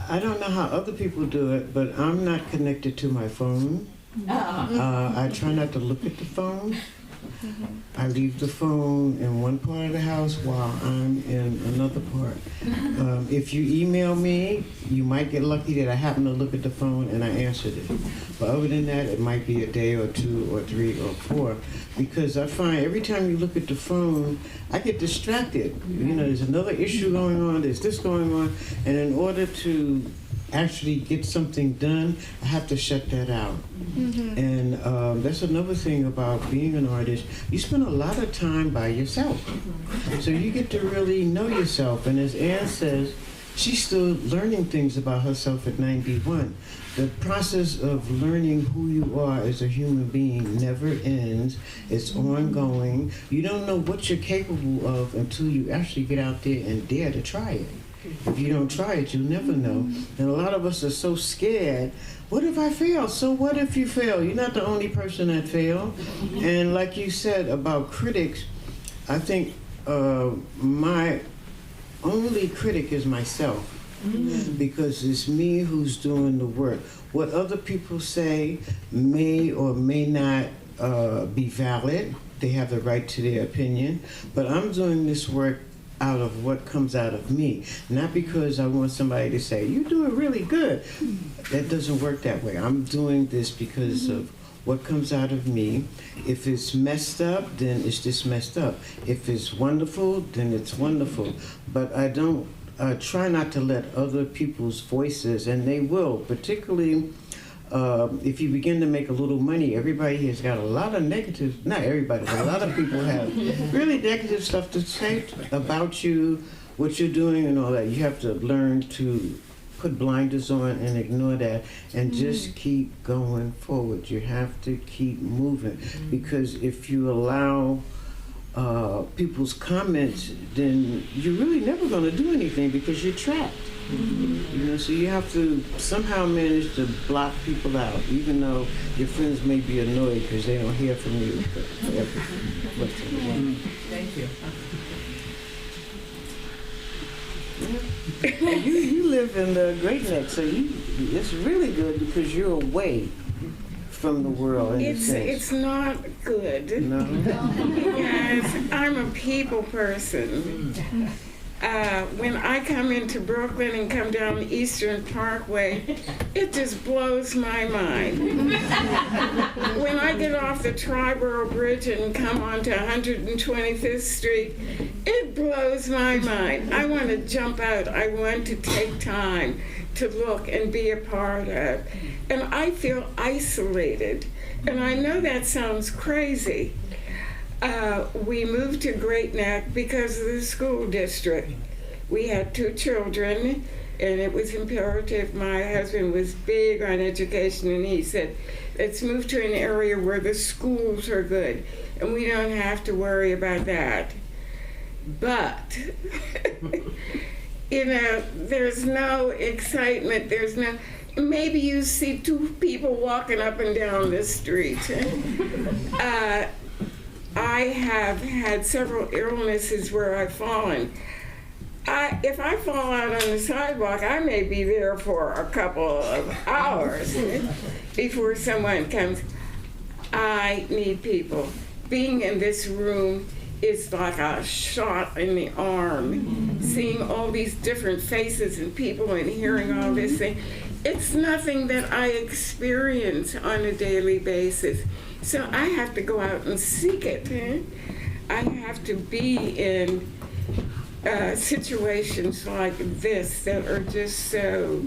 I don't know how other people do it, but I'm not connected to my phone. I try not to look at the phone. I leave the phone in one part of the house while I'm in another part. If you email me, you might get lucky that I happen to look at the phone and I answered it. But other than that, it might be a day or 2 or 3 or 4, because I find every time you look at the phone, I get distracted. There's another issue going on, there's this going on, and in order to actually get something done, I have to shut that out. And that's another thing about being an artist. You spend a lot of time by yourself. So you get to really know yourself. And as Anne says, she's still learning things about herself at 91. The process of learning who you are as a human being never ends. It's ongoing. You don't know what you're capable of until you actually get out there and dare to try it. If you don't try it, you'll never know. And a lot of us are so scared. What if I fail? So what if you fail? You're not the only person that failed. And like you said about critics, I think my only critic is myself. Because it's me who's doing the work. What other people say may or may not be valid. They have the right to their opinion. But I'm doing this work out of what comes out of me, not because I want somebody to say, you're doing really good. That doesn't work that way. I'm doing this because of what comes out of me. If it's messed up, then it's just messed up. If it's wonderful, then it's wonderful. But I don't try not to let other people's voices, and they will, particularly if you begin to make a little money, everybody has got a lot of negative, not everybody, but a lot of people have really negative stuff to say about you, what you're doing and all that. You have to learn to put blinders on and ignore that and just keep going forward. You have to keep moving, because if you allow people's comments, then you're really never going to do anything because you're trapped. So you have to somehow manage to block people out, even though your friends may be annoyed because they don't hear from you. Thank you. You live in the Great Neck, so it's really good because you're away from the world. It's not good. No. Because I'm a people person. When I come into Brooklyn and come down the Eastern Parkway, it just blows my mind. When I get off the Triborough Bridge and come onto 125th Street, it blows my mind. I want to jump out. I want to take time to look and be a part of. And I feel isolated. And I know that sounds crazy. We moved to Great Neck because of the school district. We had 2 children, and it was imperative. My husband was big on education, and he said, let's move to an area where the schools are good, and we don't have to worry about that. But, there's no excitement, maybe you see 2 people walking up and down the street. I have had several illnesses where I've fallen. If I fall out on the sidewalk, I may be there for a couple of hours before someone comes. I need people. being in this room is like a shot in the arm. Seeing all these different faces and people and hearing all this thing. It's nothing that I experience on a daily basis. So I have to go out and seek it. I have to be in situations like this that are just so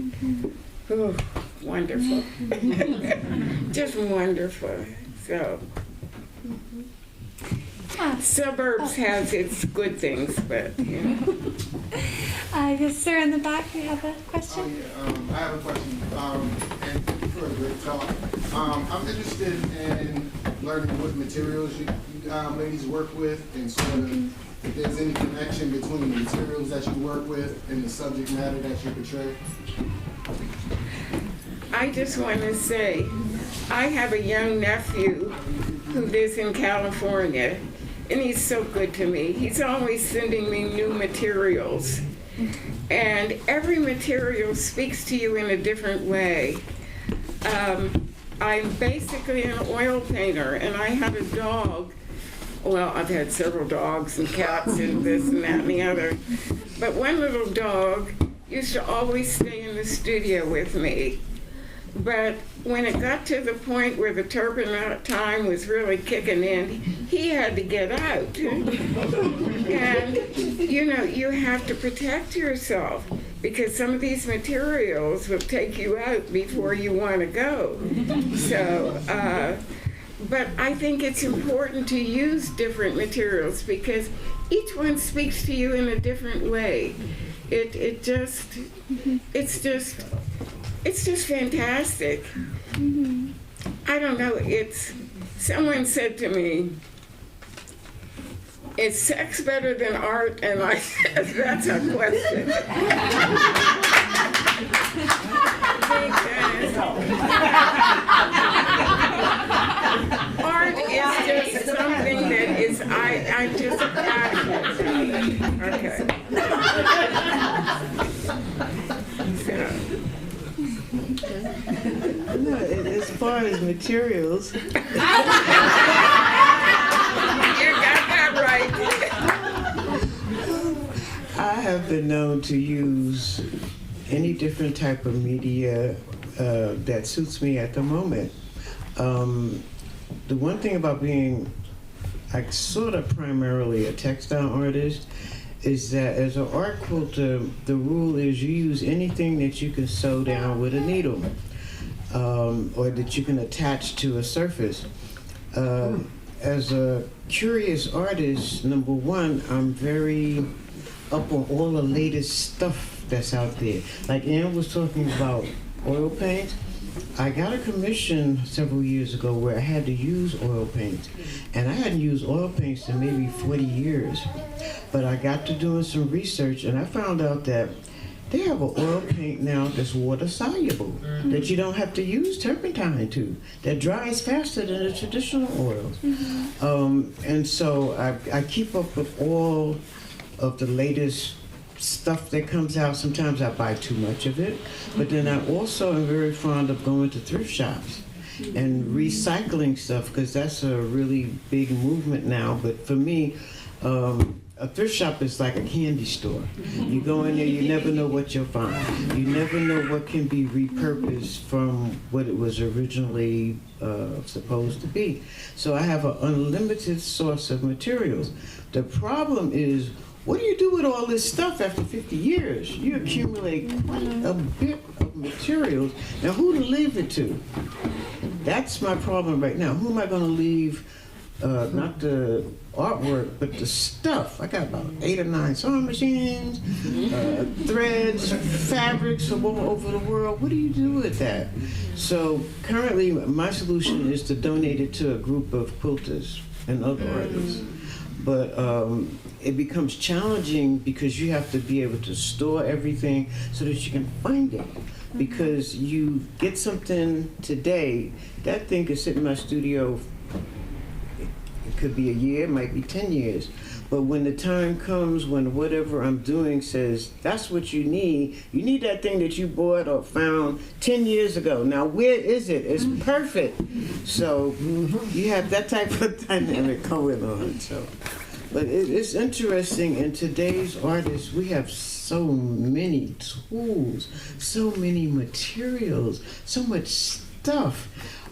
wonderful. Just wonderful. So suburbs has its good things, but you know. Yes, sir, in the back, you have a question? Oh, yeah, I have a question, and thank you for a great talk. I'm interested in learning what materials you ladies work with, and sort of if there's any connection between the materials that you work with and the subject matter that you portray. I just want to say, I have a young nephew who lives in California, and he's so good to me. He's always sending me new materials. And every material speaks to you in a different way. I'm basically an oil painter, and I had a dog. Well, I've had several dogs and cats and this and that and the other. But one little dog used to always stay in the studio with me. But when it got to the point where the turpentine was really kicking in, he had to get out. And, you know, you have to protect yourself because some of these materials will take you out before you want to go. So, but I think it's important to use different materials because each one speaks to you in a different way. It's just fantastic. I don't know, someone said to me, is sex better than art? And I said, that's a question. Art is just something that is, I'm just passionate about. Okay. No, as far as materials, You got that right. I have been known to use any different type of media that suits me at the moment. The one thing about being like sort of primarily a textile artist is that as an art quilter, the rule is you use anything that you can sew down with a needle or that you can attach to a surface. As a curious artist, number one, I'm very up on all the latest stuff that's out there. Like Ann was talking about oil paint. I got a commission several years ago where I had to use oil paint. And I hadn't used oil paints in maybe 40 years. But I got to doing some research and I found out that they have an oil paint now that's water soluble, that you don't have to use turpentine to, that dries faster than the traditional oils. And so I keep up with all of the latest stuff that comes out. Sometimes I buy too much of it, but then I also am very fond of going to thrift shops and recycling stuff because that's a really big movement now. But for me, a thrift shop is like a candy store. You go in there, you never know what you'll find. You never know what can be repurposed from what it was originally supposed to be. So I have an unlimited source of materials. The problem is, what do you do with all this stuff after 50 years? You accumulate quite a bit of materials. Now, who to leave it to? That's my problem right now. Who am I going to leave, not the artwork, but the stuff? I got about 8 or 9 sewing machines, threads, fabrics from all over the world. What do you do with that? So currently, my solution is to donate it to a group of quilters and other artists. But it becomes challenging because you have to be able to store everything so that you can find it. Because you get something today, that thing could sit in my studio could be a year, it might be 10 years. But when the time comes when whatever I'm doing says, that's what you need that thing that you bought or found 10 years ago. Now, where is it? It's perfect. So you have that type of dynamic going on. So, but it's interesting. In today's artists, we have so many tools, so many materials, so much stuff.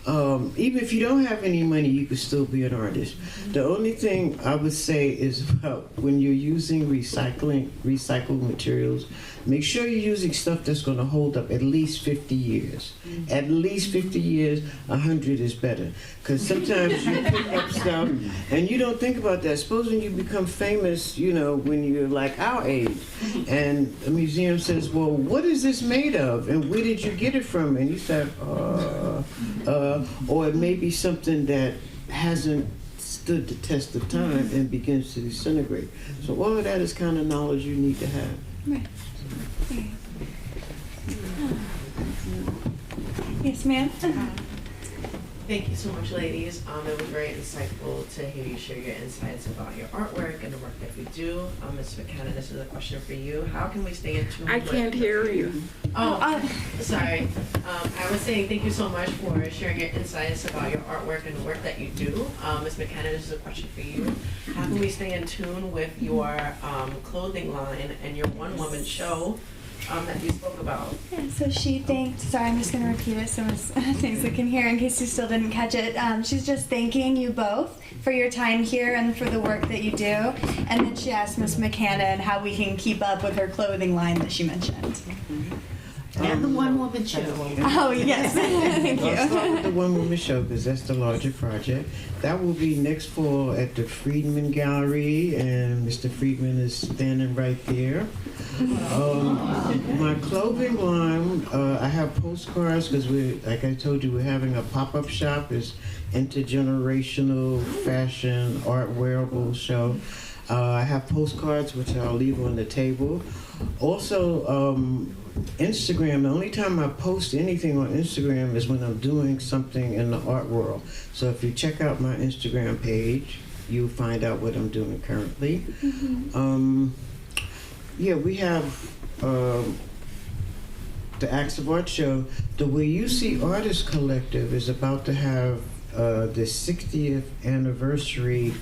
Even if you don't have any money, you could still be an artist. The only thing I would say is about when you're using recycled materials, make sure you're using stuff that's going to hold up at least 50 years. At least 50 years, 100 is better. Because sometimes you pick up stuff and you don't think about that. Supposing you become famous, you know, when you're like our age, and a museum says, well, what is this made of? And where did you get it from? And you say, or it may be something that hasn't stood the test of time and begins to disintegrate. So all of that is kind of knowledge you need to have. Right. Yes, ma'am. Thank you so much, ladies. It was very insightful to hear you share your insights about your artwork and the work that you do. Ms. McCannon, this is a question for you. How can we stay in tune? I can't hear you. Sorry. I was saying thank you so much for sharing your insights about your artwork and the work that you do. Ms. McCannon, this is a question for you. How can we stay in tune with your clothing line and your one-woman show that you spoke about? Yeah, so she thanked, sorry, I'm just going to repeat it so as things we can hear in case you still didn't catch it. She's just thanking you both for your time here and for the work that you do. And then she asked Ms. McCannon how we can keep up with her clothing line that she mentioned. And the one-woman show. Oh, yes. Thank you. I'll start with the one-woman show because that's the larger project. That will be next fall at the Friedman Gallery, and Mr. Friedman is standing right there. My clothing line, I have postcards because like I told you, we're having a pop-up shop. It's intergenerational fashion art wearable show. I have postcards which I'll leave on the table. Also, Instagram, the only time I post anything on Instagram is when I'm doing something in the art world. So if you check out my Instagram page, you'll find out what I'm doing currently. Yeah, we have the Acts of Art show. The Way You See Artists Collective is about to have the 60th anniversary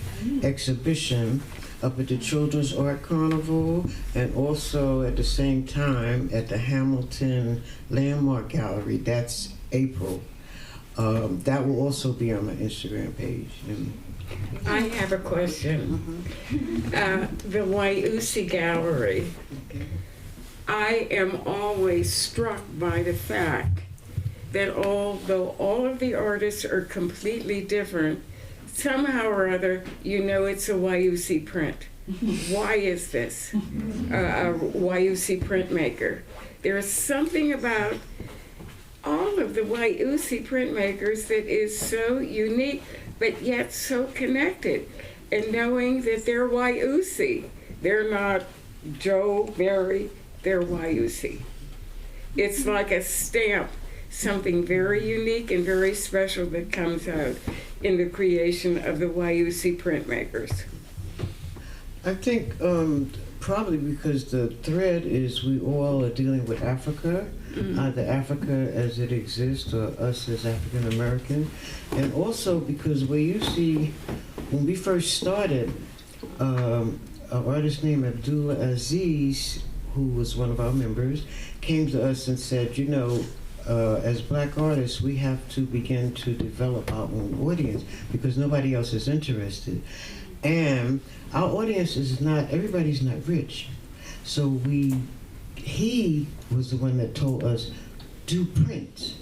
exhibition up at the Children's Art Carnival, and also at the same time at the Hamilton Landmark Gallery. That's April. That will also be on my Instagram page. I have a question. The Waiusi Gallery. I am always struck by the fact that although all of the artists are completely different, somehow or other, you know it's a Waiusi print. Why is this? A Waiusi printmaker. There is something about all of the Waiusi printmakers that is so unique, but yet so connected. And knowing that they're Waiusi, they're not Joe, Mary, they're Waiusi. It's like a stamp, something very unique and very special that comes out in the creation of the Waiusi printmakers. I think probably because the thread is we all are dealing with Africa, either Africa as it exists or us as African American, and also because where you see, when we first started, an artist named Abdullah Aziz, who was one of our members, came to us and said, you know, as black artists, we have to begin to develop our own audience because nobody else is interested. And our audience is not, everybody's not rich. So he was the one that told us, do prints.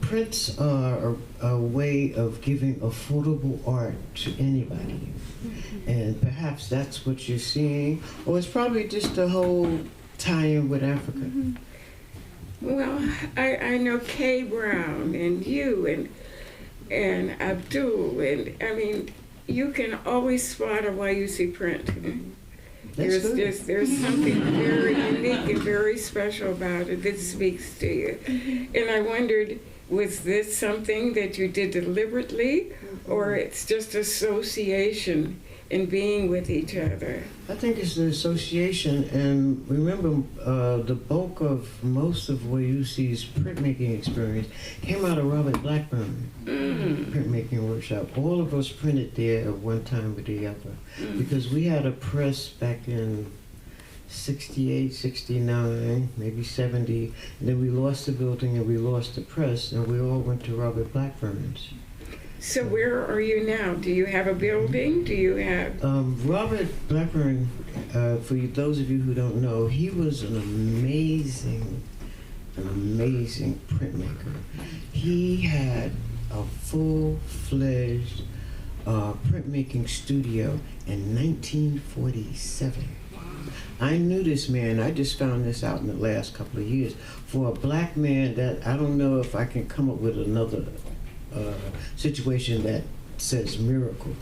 Prints are a way of giving affordable art to anybody. And perhaps that's what you're seeing, or it's probably just the whole tie-in with Africa. Well, I know Kay Brown and you and Abdul, and I mean, you can always spot a Waiusi print. There's something very unique and very special about it that speaks to you. And I wondered, Was this something that you did deliberately, or it's just association in being with each other? I think it's an association, and remember, the bulk of most of Wayusi's printmaking experience came out of Robert Blackburn printmaking workshop. All of us printed there at one time or the other, because we had a press back in 68, 69, maybe 70, and then we lost the building and we lost the press, and we all went to Robert Blackburn's. So where are you now? Do you have a building? Do you have... Robert Blackburn, for those of you who don't know, he was an amazing printmaker. He had a full-fledged printmaking studio in 1947. I knew this man, I just found this out in the last couple of years. For a black man, that I don't know if I can come up with another situation that says miracle.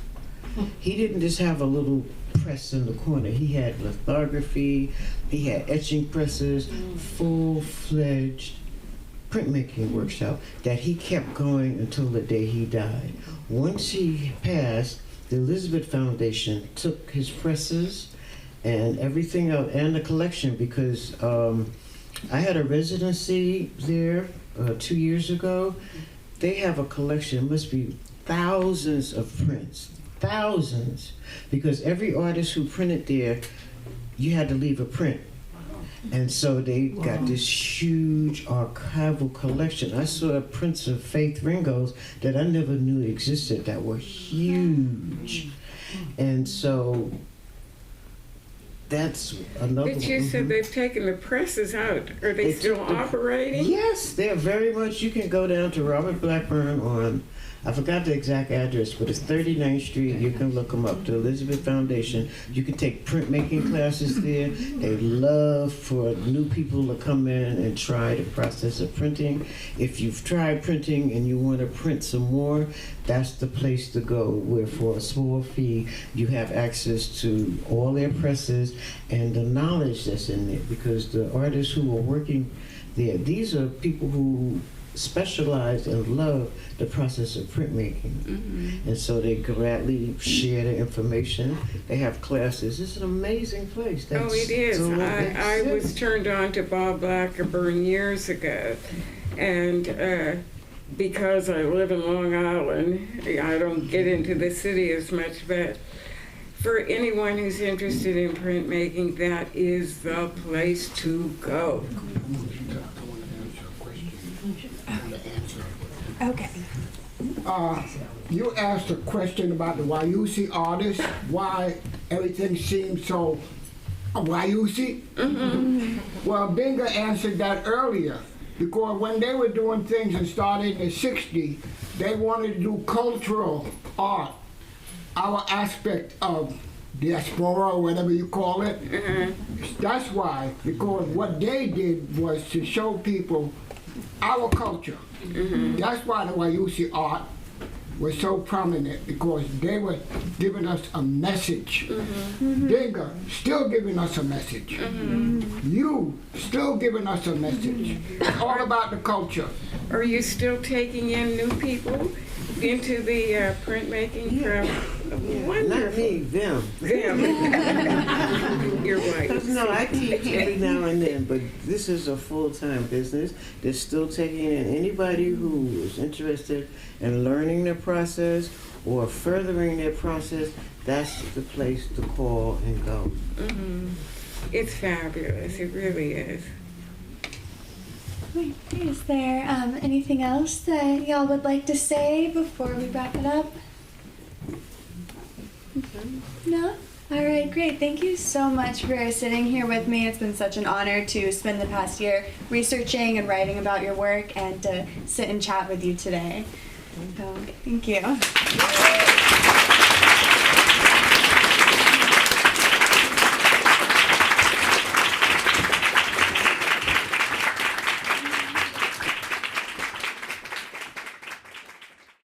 He didn't just have a little press in the corner. He had lithography, he had etching presses, full-fledged printmaking workshop that he kept going until the day he died. Once he passed, the Elizabeth Foundation took his presses and everything else, and the collection, because I had a residency there 2 years ago. They have a collection, it must be thousands of prints, thousands, because every artist who printed there, you had to leave a print. And so they got this huge archival collection. I saw prints of Faith Ringo's that I never knew existed that were huge. And so that's another. But you said they've taken the presses out. Are they still operating? Yes, they're very much. You can go down to Robert Blackburn on, I forgot the exact address, but it's 39th Street. You can look them up, the Elizabeth Foundation. You can take printmaking classes there. They love for new people to come in and try the process of printing. If you've tried printing and you want to print some more, that's the place to go, where for a small fee you have access to all their presses and the knowledge that's in there, because the artists who are working there, these are people who specialize and love the process of printmaking. And so they gladly share the information. They have classes. It's an amazing place. Oh, it is. I was turned on to Bob Blackburn years ago, and because I live in Long Island, I don't get into the city as much, but for anyone who's interested in printmaking, that is the place to go. Okay. You asked a question about the Wayusi artists, why everything seems so Wayusi. Well, Dindga answered that earlier, because when they were doing things and started in the 60s, they wanted to do cultural art, our aspect of diaspora, or whatever you call it. That's why, because what they did was to show people our culture. That's why the Wayusi art was so prominent, because they were giving us a message. Dindga still giving us a message. You still giving us a message. It's all about the culture. Are you still taking in new people into the printmaking from? Wonderful. Not me, them. You're right. No, I teach every now and then, but this is a full-time business. They're still taking in anybody who is interested in learning the process or furthering their process. That's the place to call and go. It's fabulous. It really is. Is there anything else that y'all would like to say before we wrap it up? No? All right, great. Thank you so much for sitting here with me. It's been such an honor to spend the past year researching and writing about your work and to sit and chat with you today. So, thank you.